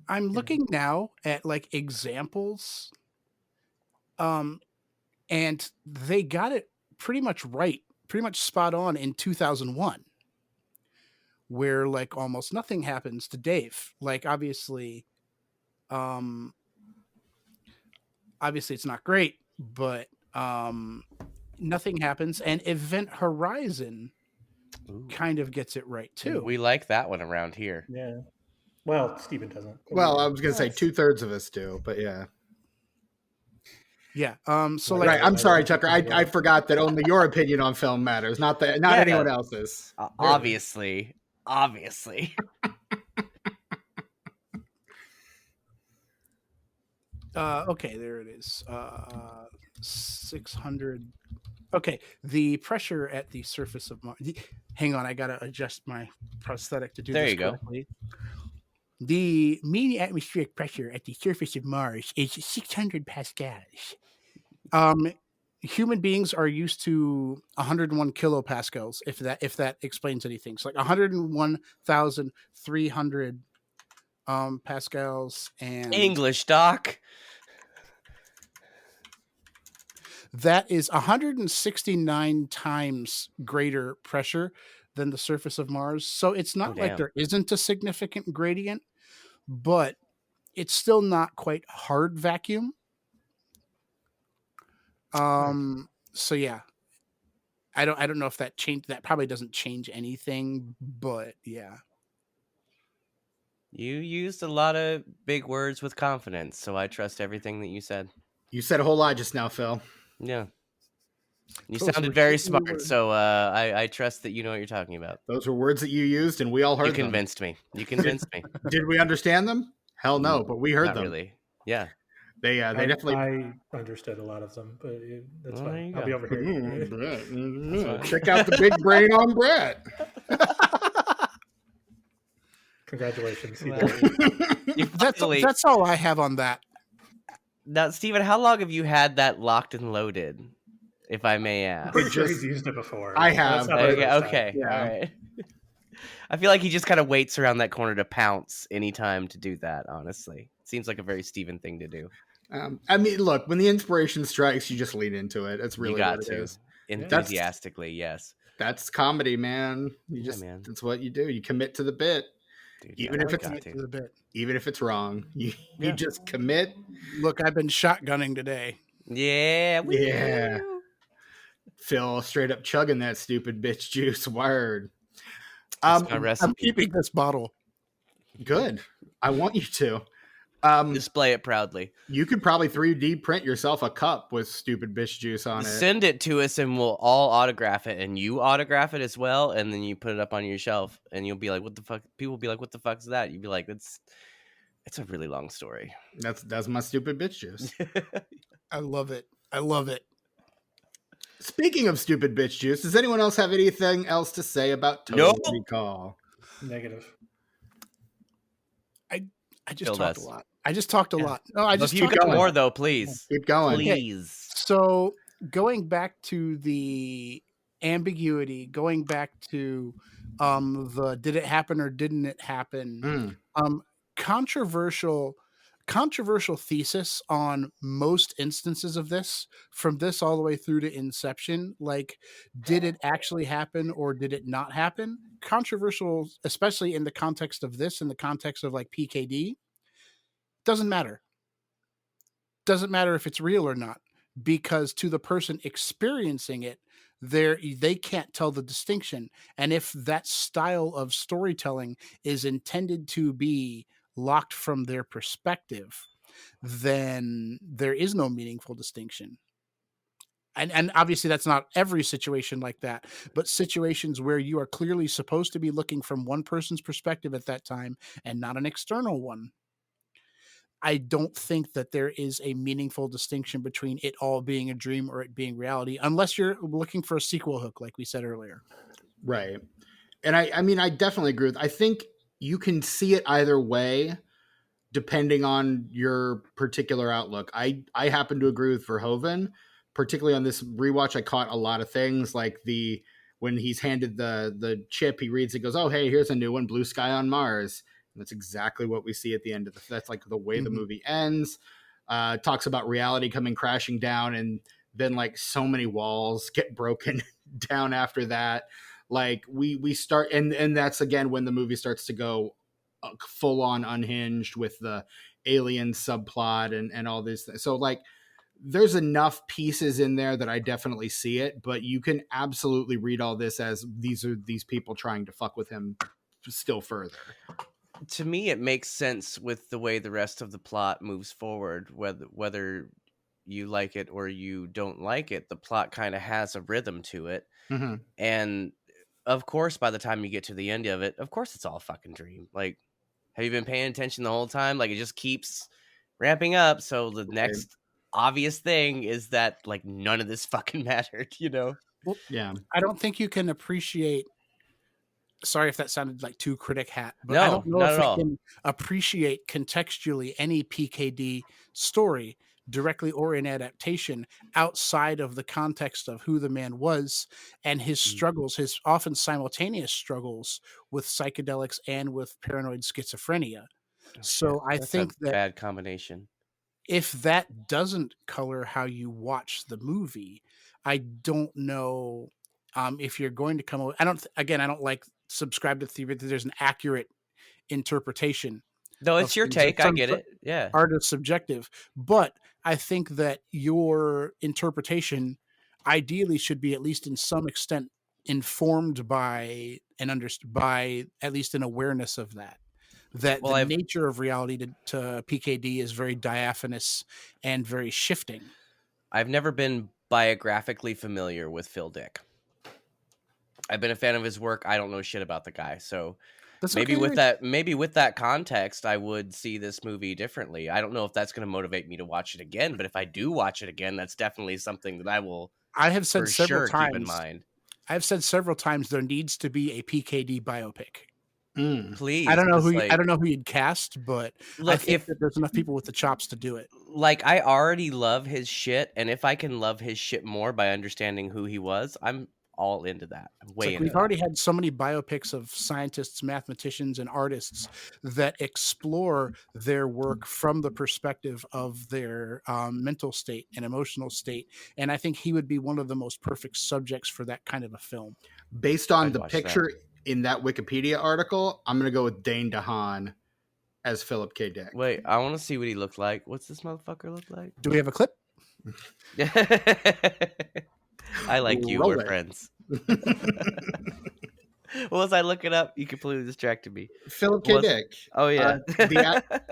I'm looking now at like examples, and they got it pretty much right, pretty much spot on in 2001, where like almost nothing happens to Dave. Like obviously it's not great, but nothing happens, and Event Horizon kind of gets it right too. We like that one around here. Yeah. Well, Steven doesn't. Well, I was going to say 2/3 of us do, but yeah. Yeah. So like, right. I'm sorry, Tucker. I forgot that only your opinion on film matters, not anyone else's. Obviously. Okay, there it is. 600. Okay, the pressure at the surface of Mars. Hang on, I gotta adjust my prosthetic to do there this you correctly. Go. The mean atmospheric pressure at the surface of Mars is 600 pascals. Human beings are used to 101 kilopascals, if that explains anything. So like 101,300 pascals, and English, Doc. That is 169 times greater pressure than the surface of Mars. So it's not like there isn't a significant gradient, but it's still not quite hard vacuum. So yeah, I don't know if that probably doesn't change anything, but yeah. You used a lot of big words with confidence, so I trust everything that you said. You said a whole lot just now, Phil. Yeah. You sounded very smart, so I trust that you know what you're talking about. Those were words that you used, and we all heard them. You convinced me. Did we understand them? Hell no, but we heard them. Really. Yeah. They definitely. I understood a lot of them, but that's fine. I'll be over here. Check out the big brain on Brett. Congratulations. That's all I have on that. Now, Steven, how long have you had that locked and loaded, if I may ask? I'm sure he's used it before. I have. Okay. Yeah. All right. I feel like he just kind of waits around that corner to pounce anytime to do that, honestly. Seems like a very Steven thing to do. I mean, look, when the inspiration strikes, you just lean into it. That's really what it is. Enthusiastically, yes. That's comedy, man. That's what you do. You commit to the bit. Dude, even if it's wrong, you just commit. Look, I've been shotgunning today. Yeah. Yeah. Phil straight up chugging that stupid bitch juice. Word. I'm keeping this bottle. Good. I want you to. Display it proudly. You could probably 3D print yourself a cup with stupid bitch juice on it. Send it to us and we'll all autograph it, and you autograph it as well, and then you put it up on your shelf, and you'll be like, what the fuck? People will be like, what the fuck's that? You'd be like, it's a really long story. That's my stupid bitch juice. I love it. Speaking of stupid bitch juice, does anyone else have anything else to say about Total Recall? Negative. I just talked a lot. No, I just keep going more though, please. Keep going. Please. Okay. So going back to the ambiguity, going back to the did it happen or didn't it happen? Controversial thesis on most instances of this, from this all the way through to Inception. Like, did it actually happen or did it not happen? Controversial, especially in the context of this, in the context of like PKD. Doesn't matter if it's real or not, because to the person experiencing it, they can't tell the distinction. And if that style of storytelling is intended to be locked from their perspective, then there is no meaningful distinction. And obviously that's not every situation like that, but situations where you are clearly supposed to be looking from one person's perspective at that time and not an external one. I don't think that there is a meaningful distinction between it all being a dream or it being reality, unless you're looking for a sequel hook, like we said earlier. Right. And I mean, I definitely agree with, I think you can see it either way. depending on your particular outlook. I happen to agree with Verhoeven, particularly on this rewatch. I caught a lot of things like when he's handed the chip, he reads it, goes, "Oh, hey, here's a new one, Blue Sky on Mars." And that's exactly what we see at the end of that's like the way the movie ends. Talks about reality coming crashing down, and then like so many walls get broken down after that. Like we start, and that's again when the movie starts to go full on unhinged with the alien subplot and all this. So like there's enough pieces in there that I definitely see it, but you can absolutely read all this as these are these people trying to fuck with him still further. To me, it makes sense with the way the rest of the plot moves forward, whether you like it or you don't like it. The plot kind of has a rhythm to it. Mm-hmm. And of course, by the time you get to the end of it, of course, it's all a fucking dream. Like, have you been paying attention the whole time? Like, it just keeps ramping up. So the next obvious thing is that like none of this fucking mattered, you know? Well, yeah. I don't think you can appreciate. Sorry if that sounded like too critic hat, but No, I don't know not if at we all. can appreciate contextually any PKD story, directly or in adaptation, outside of the context of who the man was and his struggles, his often simultaneous struggles with psychedelics and with paranoid schizophrenia. So I That's think a that bad combination. if that doesn't color how you watch the movie, I don't know if you're going to come away. I don't like subscribe to the theory that there's an accurate interpretation. No, Of it's your things. Like take. I get it. Yeah. art is subjective, but I think that your interpretation ideally should be at least in some extent informed by by at least an awareness of that. That Well, the nature of reality to PKD is very diaphanous and very shifting. I've never been biographically familiar with Phil Dick. I've been a fan of his work. I don't know shit about the guy, so That's maybe okay. with that context, I would see this movie differently. I don't know if that's going to motivate me to watch it again, but if I do watch it again, that's definitely something that I will. I have said for several sure times. Keep in mind. I've said several times there needs to be a PKD biopic. Please, I don't know who you'd cast, but look, I think that there's enough people with the chops to do it. Like, I already love his shit, and if I can love his shit more by understanding who he was, I'm all into that. I'm way into We've that. already had so many biopics of scientists, mathematicians, and artists that explore their work from the perspective of their mental state and emotional state. And I think he would be one of the most perfect subjects for that kind of a film. Based on I'd the watch picture in that Wikipedia article, I'm going to go with Dane DeHaan as Philip K. Dick. Wait, I want to see what he looked like. What's this motherfucker look like? Do we have a clip? I like you. Roll We're it. friends. Well, as I look it up, you completely distracted me. Philip K. Dick. Oh, yeah.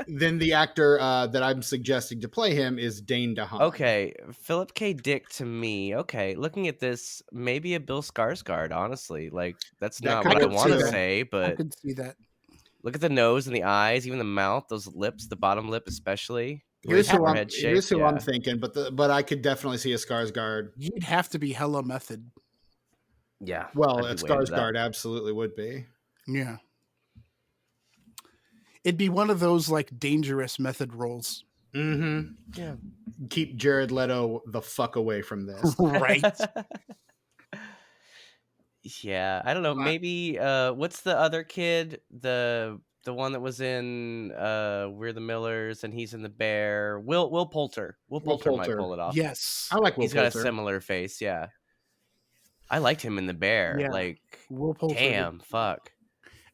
Then the actor that I'm suggesting to play him is Dane DeHaan. Okay, Philip K. Dick to me. Okay, looking at this, maybe a Bill Skarsgård, honestly. Like, that's not what I want to say, but I could see that. look at the nose and the eyes, even the mouth, those lips, the bottom lip especially. Here's who I'm thinking, but I could definitely see a Skarsgård. You'd have to be hella method. Yeah. Well, a Skarsgård absolutely would be. Yeah. It'd be one of those like dangerous method roles. Mm-hmm. Yeah. Keep Jared Leto the fuck away from this. Right. Yeah. I don't know. Maybe what's the other kid? The one that was in We're the Millers and he's in The Bear. Will Poulter. Will Poulter might pull it off. Yes. I like Will He's Poulter. got a similar face, yeah. I liked him in The Bear. Yeah. Like, Will Poulter. damn, fuck.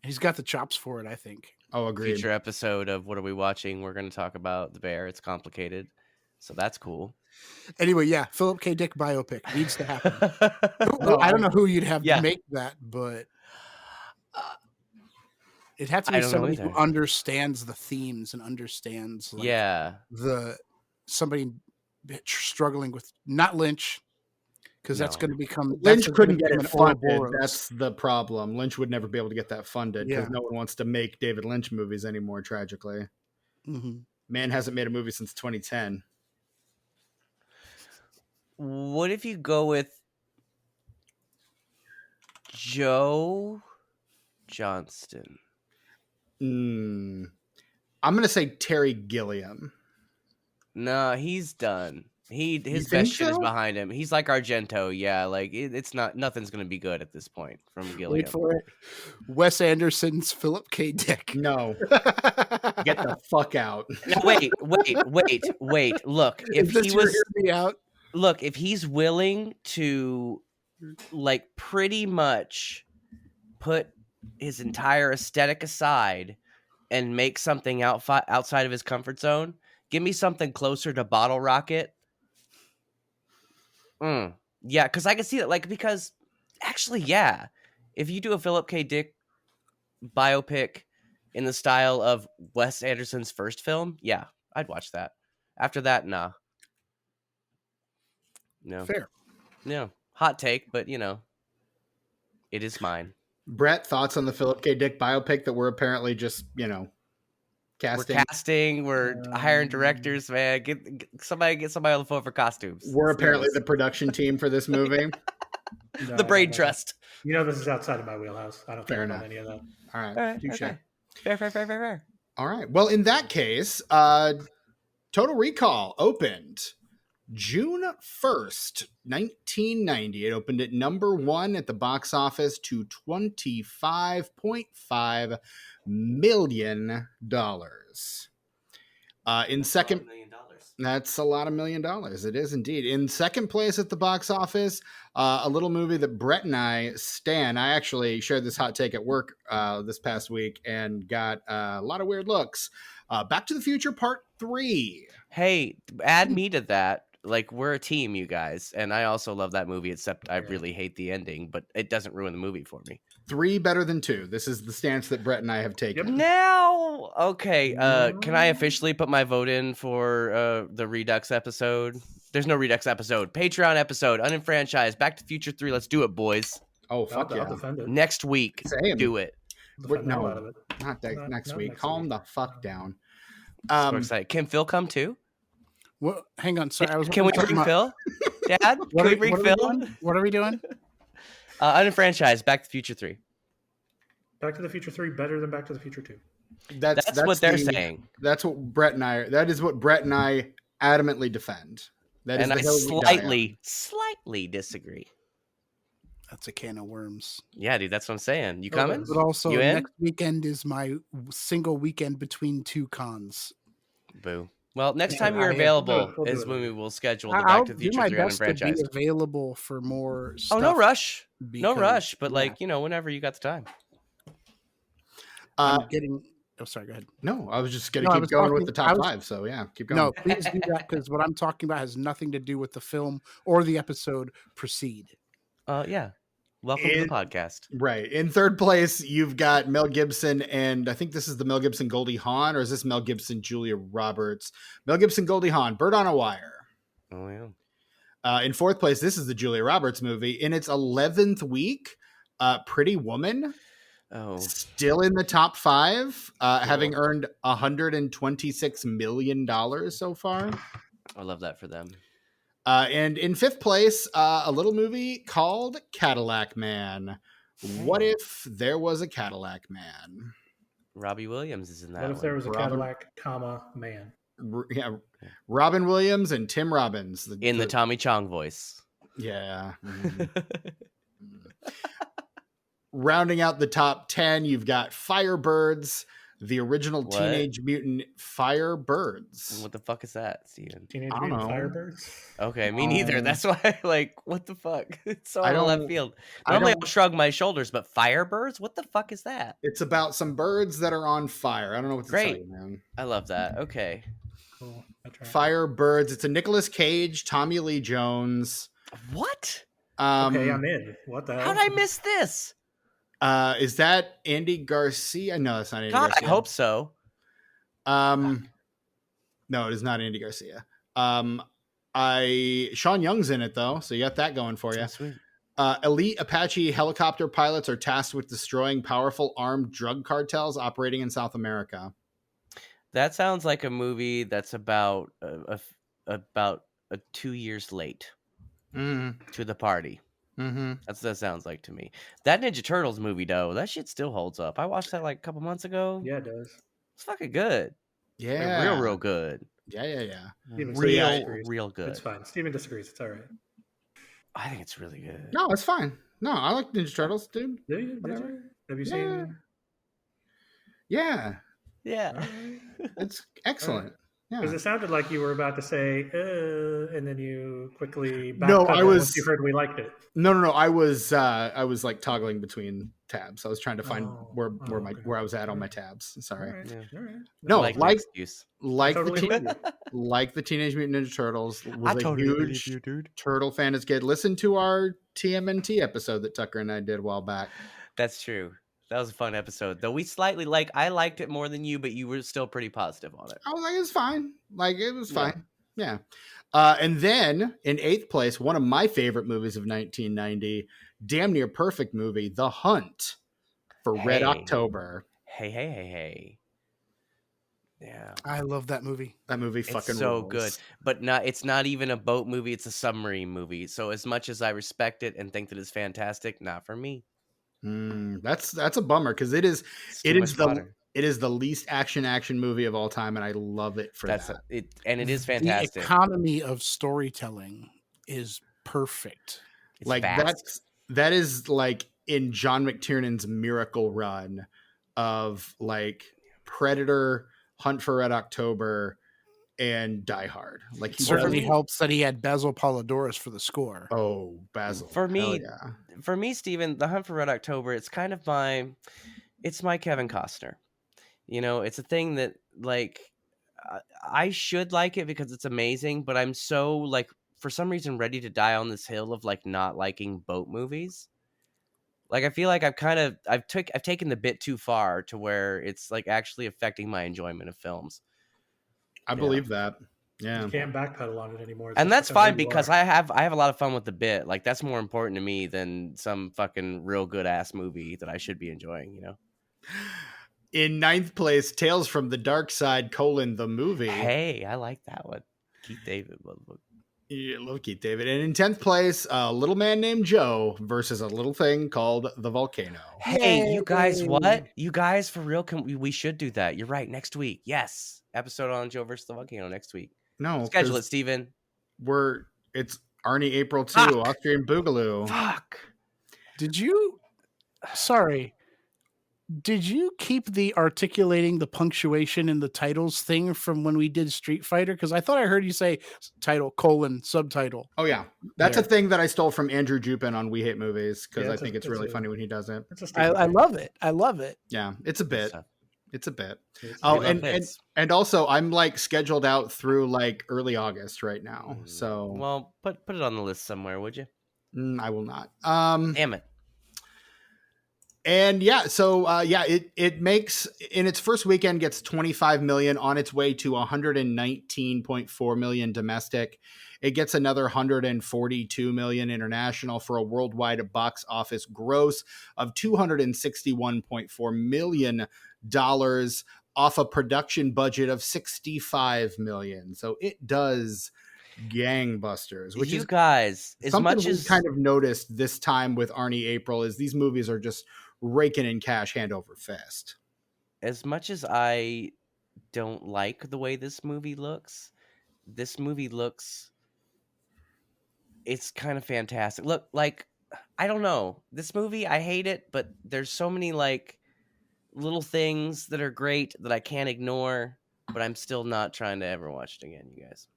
He's got the chops for it, I think. Oh, agreed. Future episode of What Are We Watching? We're going to talk about The Bear. It's complicated. So that's cool. Anyway, yeah, Philip K. Dick biopic needs to happen. I don't know who you'd have to make that, but it had to be somebody who understands the themes and understands somebody struggling with, not Lynch, because that's going to become Lynch couldn't get it funded. That's the problem. Lynch would never be able to get that funded because no one wants to make David Lynch movies anymore. Tragically, man hasn't made a movie since 2010. What if you go with Joe Johnston? I'm gonna say Terry Gilliam. No, he's done. His think best shit is so? behind him. He's like Argento. Yeah, like it's not. Nothing's gonna be good at this point from Gilliam. Wait for it. Wes Anderson's Philip K. Dick. No. Get the fuck out. No, wait. Look, if he was, hear me out? look, if he's willing to, like, pretty much put his entire aesthetic aside and make something outside of his comfort zone, give me something closer to Bottle Rocket. Yeah, because I can see that, like, because actually, yeah, if you do a Philip K. Dick biopic in the style of Wes Anderson's first film, yeah, I'd watch that. After that, nah. No. Fair. No. Hot take, but, you know, it is mine. Brett, thoughts on the Philip K. Dick biopic that we're apparently just, casting? We're casting, we're hiring directors, man. Get somebody on the phone for costumes. We're apparently the production team for this movie. The Brain Trust. You know, this is outside of my wheelhouse. I don't Fair care about enough. any of that. All right. Touche. Okay. Fair. All right. Well, in that case, Total Recall opened June 1st, 1990. It opened at number 1 at the box office to $25.5 million. In second, that's a lot of $1 million. It is indeed. In second place at the box office, a little movie that Brett and I stan. I actually shared this hot take at work this past week and got a lot of weird looks. Back to the Future Part 3. Hey, add me to that. Like, we're a team, you guys. And I also love that movie, except I really hate the ending, but it doesn't ruin the movie for me. 3 better than 2. This is the stance that Brett and I have taken. Now, okay. Can I officially put my vote in for the Redux episode? There's no Redux episode. Patreon episode, unenfranchised, Back to the Future 3. Let's do it, boys. Oh, fuck yeah. I'll defend it. Next week, Same. do it. No, not next week. Calm the fuck down. So excited. Can Phil come too? Well, hang on. Sorry, Can we bring Phil? Dad, can we bring Phil? What are we doing? Unenfranchised, Back to the Future 3. Back to the Future 3 better than Back to the Future 2. That's what they're saying. That is what Brett and I adamantly defend. And I slightly disagree. That's a can of worms. Yeah, dude, that's what I'm saying. You coming? But also, you in? next weekend is my single weekend between 2 cons. Boo. Well, next time you're available is when we will schedule the Back to the Future 3 unfranchised. To be available for more stuff. Oh, no rush. No rush, but whenever you got the time. I'm getting... Oh, sorry, go ahead. No, I was just going to keep going with the top 5, so yeah, keep going. No, please do that, because what I'm talking about has nothing to do with the film or the episode. Proceed. Yeah. Welcome to the podcast. Right. In third place, you've got Mel Gibson, and I think this is the Mel Gibson Goldie Hawn, or is this Mel Gibson Julia Roberts? Mel Gibson Goldie Hawn, Bird on a Wire. Oh, yeah. In fourth place, this is the Julia Roberts movie. In its 11th week, Pretty Woman. Oh. Still in the top 5, having earned $126 million so far. I love that for them. And in fifth place, a little movie called Cadillac Man. What if there was a Cadillac Man? Robbie Williams is in that. What if there was a Cadillac, man? Yeah, Robin Williams and Tim Robbins in the Tommy Chong voice. Yeah. Rounding out the top 10, you've got Firebirds, the original Teenage Mutant Firebirds. What the fuck is that, Steven? Teenage Mutant Firebirds? Okay, me neither. That's why, what the fuck? It's so out of left field. Normally I'll shrug my shoulders, but Firebirds? What the fuck is that? It's about some birds that are on fire. I don't know what to tell you, man. I love that. Okay. Cool. Firebirds. It's a Nicolas Cage, Tommy Lee Jones. What? Okay, I'm in. What the hell? How did I miss this? Is that Andy Garcia? No, that's not Andy Garcia. I hope so. No, it is not Andy Garcia. Sean Young's in it though, so you got that going for you. Sweet. Elite Apache helicopter pilots are tasked with destroying powerful armed drug cartels operating in South America. That sounds like a movie that's about 2 years late to the party. Mm-hmm. That's what that sounds like to me. That Ninja Turtles movie, though, that shit still holds up. I watched that like a couple months ago. Yeah, it does. It's fucking good. Yeah. Real good. Yeah. Real good. It's fine. Steven disagrees. It's all right. I think it's really good. No, it's fine. No, I like Ninja Turtles, dude. Do you? Did Whatever. you? Have you seen? Yeah. Yeah. Right. It's excellent. Because Yeah. it sounded like you were about to say, and then you quickly No, backpedaled once you heard we liked it. No. I was like toggling between tabs. I was trying to find where I was at on my tabs. Sorry. All right. Yeah. All right. No, like the Teenage Mutant Ninja Turtles was a huge turtle fan as a kid. Listen to our TMNT episode that Tucker and I did a while back. That's true. That was a fun episode. Though we slightly I liked it more than you, but you were still pretty positive on it. I was like, it's fine. Like, it was fine. Yeah. And then in 8th place, one of my favorite movies of 1990, damn near perfect movie, The Hunt for Red October. Hey. Yeah. I love that movie. That movie It's fucking so rules. good. But it's not even a boat movie, it's a submarine movie. So as much as I respect it and think that it's fantastic, not for me. That's a bummer because it is the least action movie of all time, and I love it for that. And it is fantastic. The economy of storytelling is perfect. It's like vast. that is like in John McTiernan's Miracle Run of like Predator, Hunt for Red October, and Die Hard. Like, it certainly helps that he had Basil Polidoris for the score. Oh, Basil. For me, Steven, The Hunt for Red October, it's kind of my Kevin Costner. You know, it's a thing that, like, I should like it because it's amazing, but I'm so, like, for some reason ready to die on this hill of, like, not liking boat movies. Like, I feel like I've taken the bit too far to where it's, like, actually affecting my enjoyment of films. I believe that. Yeah. You can't backpedal on it anymore. And that's fine because I have a lot of fun with the bit. Like, that's more important to me than some fucking real good ass movie that I should be enjoying, you know? In 9th place, Tales from the Dark Side, the movie. Hey, I like that one. Keith David. Yeah, love Keith David. And in 10th place, a little man named Joe versus a little thing called The Volcano. Hey, you guys, what? You guys, for real, we should do that. You're right. Next week. Yes. Episode on Joe versus the Volcano next week. No. Schedule it, Steven. It's Arnie April 2, Fuck. Austrian Boogaloo. Fuck. Did you keep the articulating the punctuation in the titles thing from when we did Street Fighter? Because I thought I heard you say title, subtitle. Oh, yeah. That's a thing that I stole from Andrew Jupin on We Hate Movies because I think it's really funny when he does it. I love it. I love it. Yeah, it's a bit. It's a bit. And also I'm like scheduled out through like early August right now. So well, put it on the list somewhere, would you? I will not. Damn it. And it makes in its first weekend gets 25 million on its way to 119.4 million domestic. It gets another 142 million international for a worldwide box office gross of $261.4 million off a production budget of 65 million. So it does gangbusters, which you guys, as something much as we kind of noticed this time with Arnie April is these movies are just raking in cash hand over fist. As much as I don't like the way this movie looks, it's kind of fantastic. Look, like, I don't know. This movie, I hate it, but there's so many like little things that are great that I can't ignore, but I'm still not trying to ever watch it again, you guys.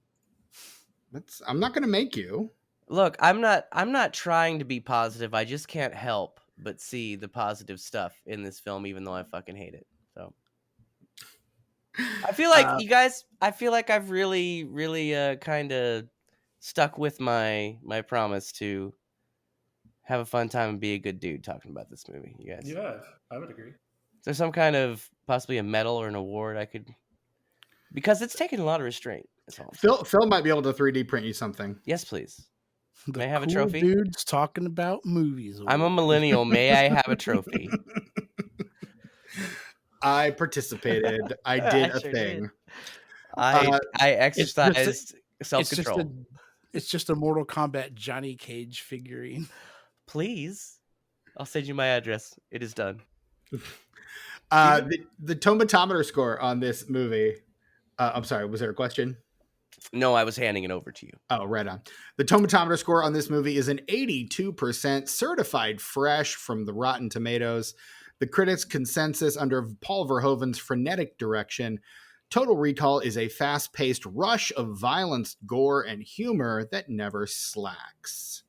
I'm not going to make you. Look, I'm not trying to be positive. I just can't help but see the positive stuff in this film, even though I fucking hate it. So I feel like you guys, I've really, really kind of stuck with my promise to have a fun time and be a good dude talking about this movie, you guys. Yeah, I would agree. Is there some kind of possibly a medal or an award I could, because it's taken a lot of restraint. That's all. Phil might be able to 3D print you something. Yes, please. May I have cool a trophy? Dudes talking about movies. I'm a millennial. May I have a trophy? I participated. I did a thing. Did. I exercised self-control. It's just a Mortal Kombat Johnny Cage figurine. Please, I'll send you my address. It is done. The tomatometer score on this movie I'm sorry, was there a question? No, I was handing it over to you. Oh, right on. The Tomatometer score on this movie is an 82%, certified fresh from the Rotten Tomatoes. The critics' consensus under Paul Verhoeven's frenetic direction, Total Recall is a fast-paced rush of violence, gore, and humor that never slacks.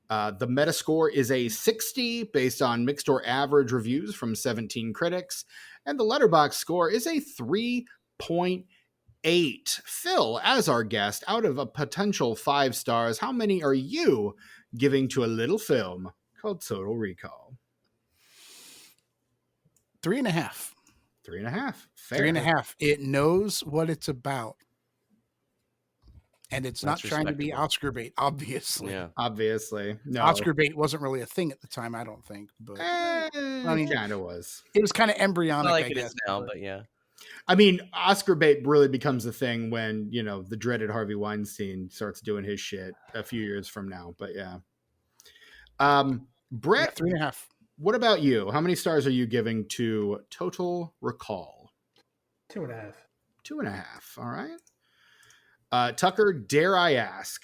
The Metascore is a 60 based on mixed or average reviews from 17 critics, and the Letterboxd score is a 3.8. Phil, as our guest, out of a potential 5 stars, how many are you giving to a little film called Total Recall? 3.5. 3.5. Fair. 3.5. It knows what it's about. And it's That's not trying to be Oscar bait, obviously. Yeah. Obviously. No. Oscar bait wasn't really a thing at the time, I don't think. But I mean, it kind of was. It was kind of embryonic, Not like I it guess. is now, but yeah. I mean, Oscar bait really becomes a thing when, you know, the dreaded Harvey Weinstein starts doing his shit a few years from now. But yeah. Brett, 3.5. What about you? How many stars are you giving to Total Recall? 2.5. 2.5. All right. Tucker, dare I ask?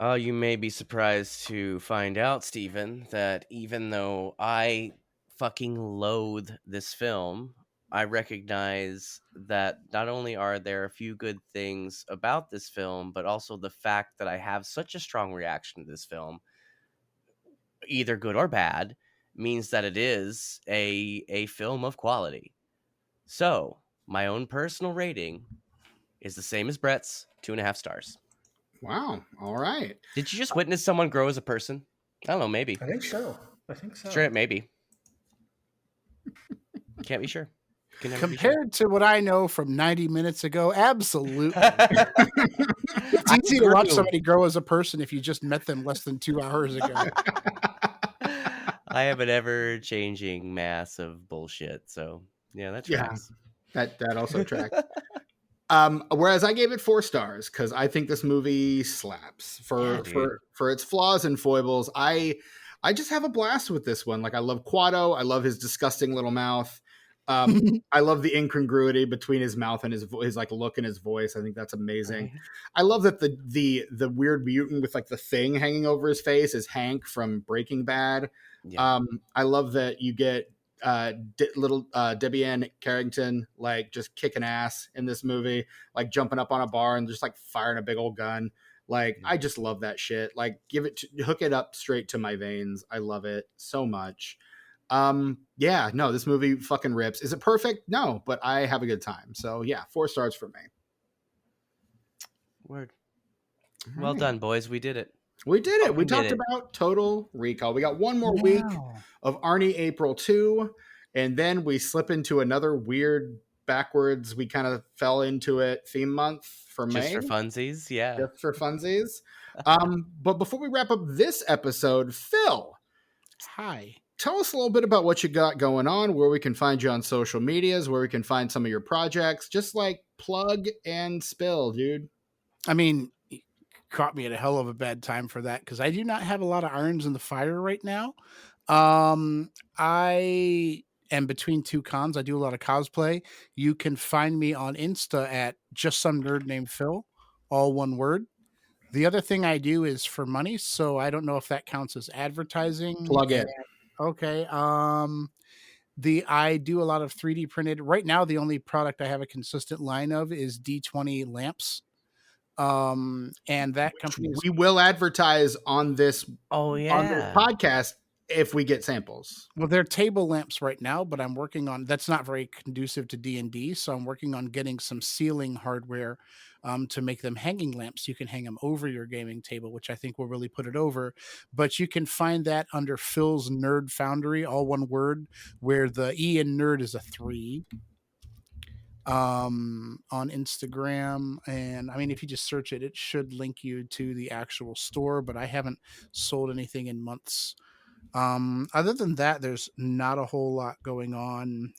You may be surprised to find out, Stephen, that even though I fucking loathe this film, I recognize that not only are there a few good things about this film, but also the fact that I have such a strong reaction to this film, either good or bad, means that it is a film of quality. So, my own personal rating is the same as Brett's, 2.5 stars. Wow. All right. Did you just witness someone grow as a person? I don't know, maybe. I think so. Straight up, maybe. Can't be sure. Compared to what I know from 90 minutes ago, absolutely. It's easy to watch somebody grow as a person if you just met them less than 2 hours ago. I have an ever-changing mass of bullshit, so yeah, that tracks. Yeah, that also tracks. Whereas I gave it 4 stars because I think this movie slaps for its flaws and foibles. I just have a blast with this one. Like, I love Quado. I love his disgusting little mouth. I love the incongruity between his mouth and his like look and his voice. I think that's amazing. Right. I love that the weird mutant with like the thing hanging over his face is Hank from Breaking Bad. Yeah. I love that you get little Debbie Ann Carrington like just kicking ass in this movie, like jumping up on a bar and just like firing a big old gun. Like, I just love that shit. Like, hook it up straight to my veins. I love it so much. Yeah, no, this movie fucking rips. Is it perfect? No, but I have a good time. So yeah, 4 stars for me. Word. Well done, boys. We did it. We did it. We talked about Total Recall. We got one more week of Arnie April 2, and then we slip into another weird backwards. We kind of fell into it theme month for May. Just for funsies, yeah. Just for funsies. But before we wrap up this episode, Phil. Hi. Tell us a little bit about what you got going on, where we can find you on social medias, where we can find some of your projects. Just like plug and spill, dude. I mean, you caught me at a hell of a bad time for that because I do not have a lot of irons in the fire right now. I am between 2 cons. I do a lot of cosplay. You can find me on Insta at just some nerd named Phil, all one word. The other thing I do is for money, so I don't know if that counts as advertising. Plug it. Okay. I do a lot of 3D printed. Right now, the only product I have a consistent line of is D20 lamps. And that company we will advertise on this. Oh yeah, on this podcast if we get samples. Well, they're table lamps right now, but I'm working on. That's not very conducive to D&D, so I'm working on getting some ceiling hardware to make them hanging lamps. You can hang them over your gaming table, which I think will really put it over. But you can find that under Phil's Nerd Foundry, all one word, where the E in nerd is a 3. On Instagram. And I mean, if you just search it, it should link you to the actual store, but I haven't sold anything in months. Other than that, there's not a whole lot going on.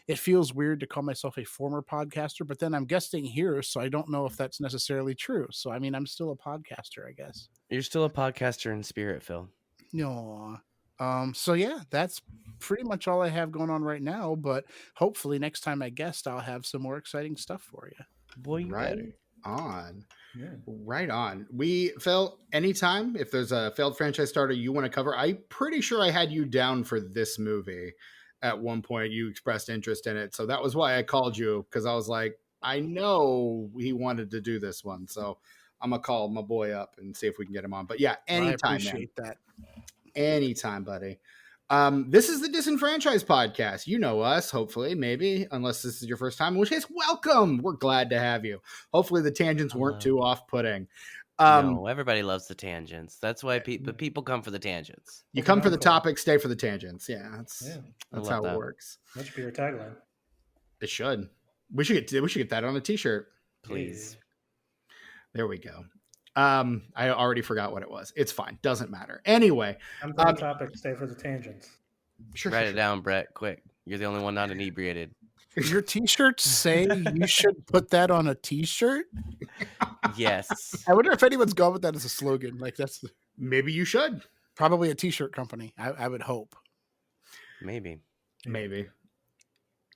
It feels weird to call myself a former podcaster, but then I'm guesting here, so I don't know if that's necessarily true. So, I mean, I'm still a podcaster, I guess. You're still a podcaster in spirit, Phil. No. So yeah, that's pretty much all I have going on right now. But hopefully next time I guest, I'll have some more exciting stuff for you. Boy, you Right better. on. Yeah. Right on. Phil, anytime if there's a failed franchise starter you want to cover, I'm pretty sure I had you down for this movie at one point. You expressed interest in it. So that was why I called you, because I was like, I know he wanted to do this one. So I'm going to call my boy up and see if we can get him on. But yeah, anytime, I appreciate that. Anytime, buddy. This is the Disenfranchised Podcast. You know us, hopefully, maybe, unless this is your first time, in which case, welcome. We're glad to have you. Hopefully the tangents weren't too off-putting. No, everybody loves the tangents. That's why people come for the tangents. You come for the topic, stay for the tangents. Yeah, that's how it works. That should be your tagline. It should. We should get that on a t-shirt. Please. There we go. I already forgot what it was. It's fine. Doesn't matter. Anyway. Come for the topic, stay for the tangents. Sure. Write it down, Brett, quick. You're the only one not inebriated. Your t-shirts say you should put that on a t-shirt? Yes. I wonder if anyone's gone with that as a slogan. Like that's maybe you should. Probably a t-shirt company. I would hope. Maybe.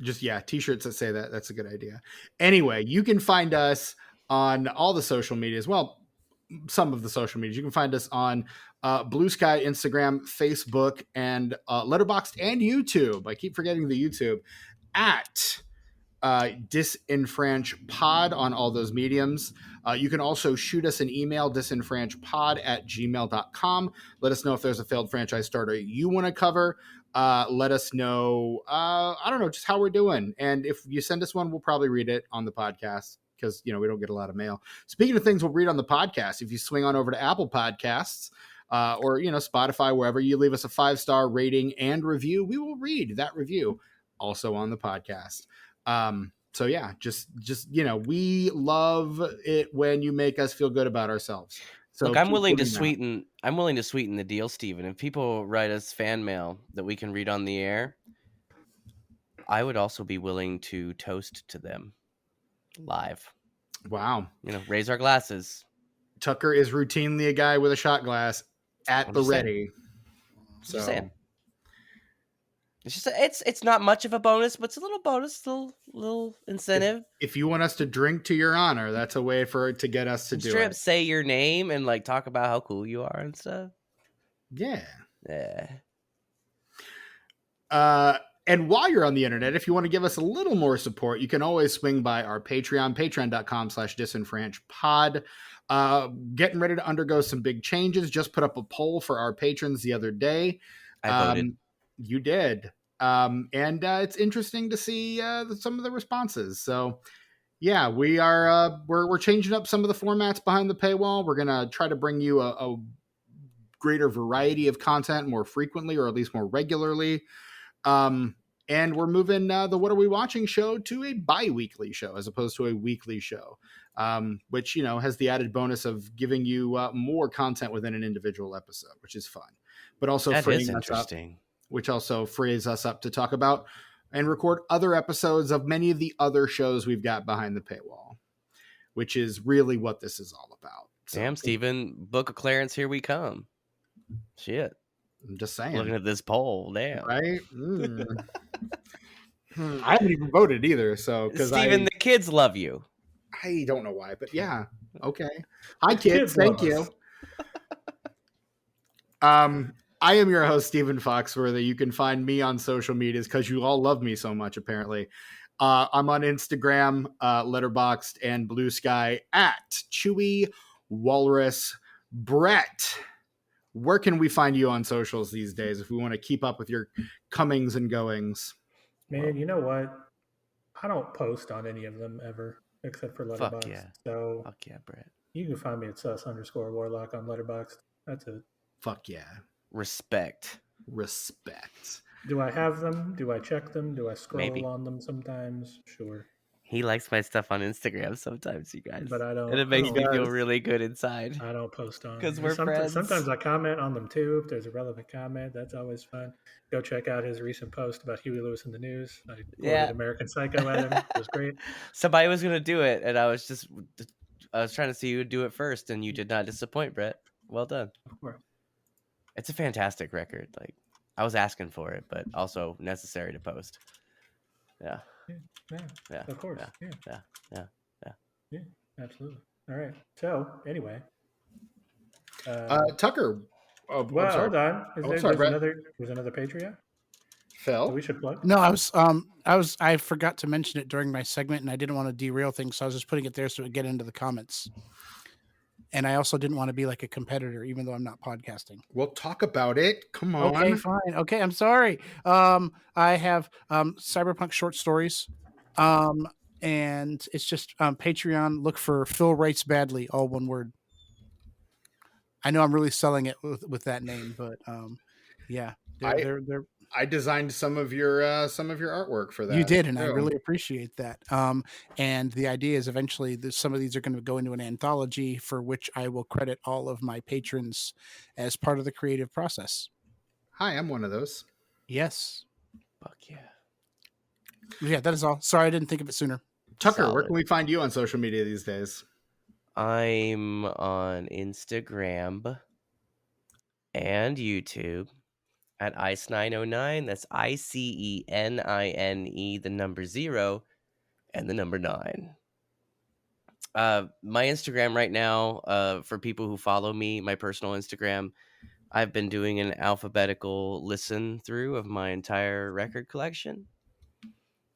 Just t-shirts that say that. That's a good idea. Anyway, you can find us on all the social medias. Well, some of the social medias. You can find us on Blue Sky, Instagram, Facebook, and Letterboxd and YouTube. I keep forgetting the YouTube at disenfranchpod on all those mediums. You can also shoot us an email, disenfranchpod@gmail.com. Let us know if there's a failed franchise starter you want to cover. Let us know, I don't know, just how we're doing. And if you send us one, we'll probably read it on the podcast, because we don't get a lot of mail. Speaking of things we'll read on the podcast, if you swing on over to Apple Podcasts or Spotify, wherever, you leave us a 5-star rating and review, we will read that review also on the podcast. So yeah, just we love it when you make us feel good about ourselves. So look, I'm willing to sweeten the deal, Steven. If people write us fan mail that we can read on the air, I would also be willing to toast to them live. Wow. Raise our glasses. Tucker is routinely a guy with a shot glass at the ready. So saying. It's just it's not much of a bonus, but it's a little bonus, little incentive. If you want us to drink to your honor, that's a way to get us to do it. Say your name and talk about how cool you are and stuff. Yeah. Yeah. And while you're on the internet, if you want to give us a little more support, you can always swing by our Patreon, patreon.com/disenfranchpod. Getting ready to undergo some big changes. Just put up a poll for our patrons the other day. I voted. You did. And it's interesting to see some of the responses. So yeah, we are, we're changing up some of the formats behind the paywall. We're going to try to bring you a greater variety of content more frequently, or at least more regularly. And we're moving the What Are We Watching show to a bi-weekly show as opposed to a weekly show, which, has the added bonus of giving you more content within an individual episode, which is fun, but also freeing us up, which also frees us up to talk about and record other episodes of many of the other shows we've got behind the paywall, which is really what this is all about. So, damn, Steven, Book of Clarence, here we come. Shit. I'm just saying. Looking at this poll, damn. Right? I haven't even voted either. So, Steven, the kids love you. I don't know why, but yeah. Okay. Hi, kids. Thank you. I am your host, Stephen Foxworthy. You can find me on social medias because you all love me so much, apparently. I'm on Instagram, Letterboxd, and Blue Sky at Chewy Walrus. Brett, where can we find you on socials these days if we want to keep up with your comings and goings? Man, you know what? I don't post on any of them ever, except for Letterboxd. Fuck yeah. So fuck yeah, Brett. You can find me at sus_warlock on Letterboxd. That's it. Fuck yeah. Respect. Do I have them? Do I check them? Do I scroll on them sometimes? Sure. He likes my stuff on Instagram sometimes, you guys. But I don't. And it makes me feel really good inside. I don't post on because we're friends. Sometimes I comment on them too. If there's a relevant comment, that's always fun. Go check out his recent post about Huey Lewis in the news. I quoted American Psycho at him. It was great. Somebody was going to do it, and I was trying to see who would do it first, and you did not disappoint, Brett. Well done. Of course. It's a fantastic record. I was asking for it, but also necessary to post. Yeah. Yeah. Of course. Yeah. Absolutely. All right. So anyway, Tucker. Oh, well, I'm sorry. hold on. I'm sorry, Brett. There's another Patreon Phil. that we should plug? No, I forgot to mention it during my segment, and I didn't want to derail things, so I was just putting it there so it would get into the comments. And I also didn't want to be like a competitor, even though I'm not podcasting. We'll talk about it. Come on. Okay, fine. Okay, I'm sorry. I have cyberpunk short stories, and it's just Patreon. Look for Phil Writes Badly, all one word. I know I'm really selling it with that name, but yeah, they're I designed some of your artwork for that. You did, and I really appreciate that. And the idea is eventually some of these are going to go into an anthology for which I will credit all of my patrons as part of the creative process. Hi, I'm one of those. Yes. Fuck yeah. Yeah, that is all. Sorry, I didn't think of it sooner. Tucker, Solid. where can we find you on social media these days? I'm on Instagram and YouTube at Ice909. That's ICENINE, the number 0 and the number 9. My Instagram right now, for people who follow me, my personal Instagram, I've been doing an alphabetical listen through of my entire record collection.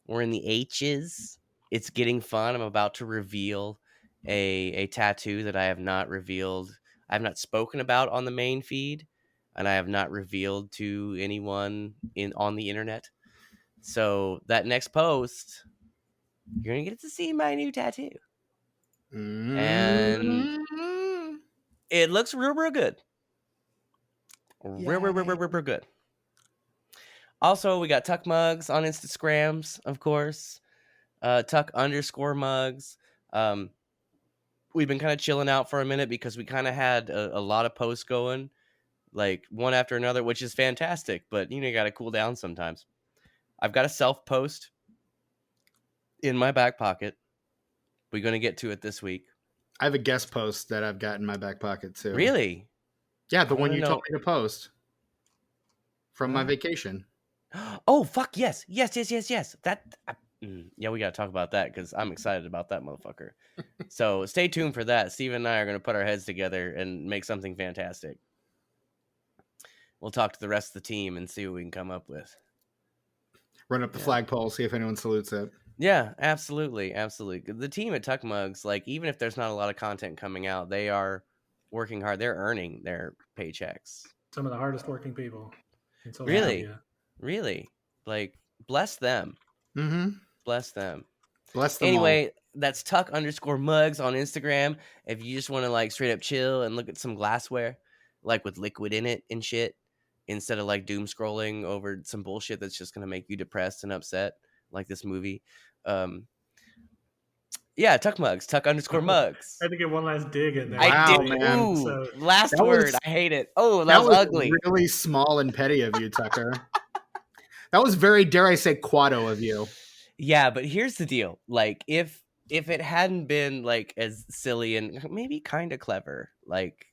We're in the H's. It's getting fun. I'm about to reveal a tattoo that I have not revealed. I have not spoken about on the main feed, and I have not revealed to anyone on the internet. So that next post, you're gonna get to see my new tattoo, and it looks real good. Real good. Also, we got Tuck Mugs on Instagrams, of course. Tuck_mugs. We've been kind of chilling out for a minute because we kind of had a lot of posts going, like one after another, which is fantastic. But you got to cool down sometimes. I've got a self post in my back pocket. We're going to get to it this week. I have a guest post that I've got in my back pocket too. Really? Yeah, the one you told me to post from my vacation. Oh, fuck yes. That. Yeah, we got to talk about that because I'm excited about that motherfucker. So stay tuned for that. Steve and I are going to put our heads together and make something fantastic. We'll talk to the rest of the team and see what we can come up with. Run up the flagpole, see if anyone salutes it. Yeah, absolutely. The team at Tuck Mugs, like, even if there's not a lot of content coming out, they are working hard. They're earning their paychecks. Some of the hardest working people in social Really? media. Really? Like, bless them. Mm-hmm. Bless them. Bless them Anyway, all. that's Tuck_mugs on Instagram. If you just want to, like, straight up chill and look at some glassware, like with liquid in it and shit, instead of like doom scrolling over some bullshit that's just going to make you depressed and upset, like this movie. Yeah, Tuck Mugs, Tuck_mugs. I had to get one last dig in there. I did, man. Ooh, So, last that word. was- I hate it. Oh, that was ugly. Really small and petty of you, Tucker. That was very, dare I say, quado of you. Yeah, but here's the deal. Like, if it hadn't been like as silly and maybe kind of clever, like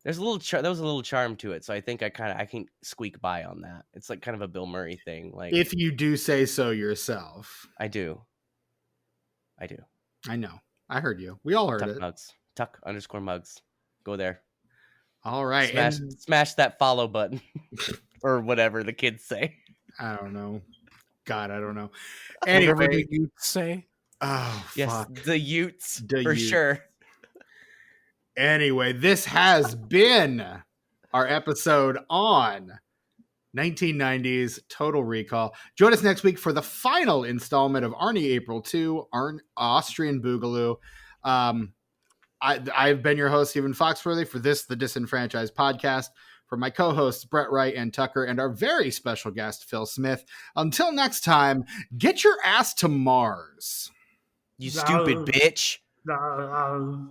there was a little charm to it. So I think I can squeak by on that. It's like kind of a Bill Murray thing. Like, If you do say so yourself. I do. I know. I heard you. We all heard Tuck it. Mugs. Tuck_mugs. Go there. All right. Smash that follow button. Or whatever the kids say. I don't know. God, I don't know. Whatever Anyway. you say. Oh, Yes, fuck. the Utes. The for Utes. sure. Anyway, this has been our episode on 1990s Total Recall. Join us next week for the final installment of Arnie April 2, Austrian Boogaloo. I've been your host, Stephen Foxworthy, for this, the Disenfranchised Podcast. For my co-hosts, Brett Wright and Tucker, and our very special guest, Phil Smith. Until next time, get your ass to Mars. You stupid bitch. No.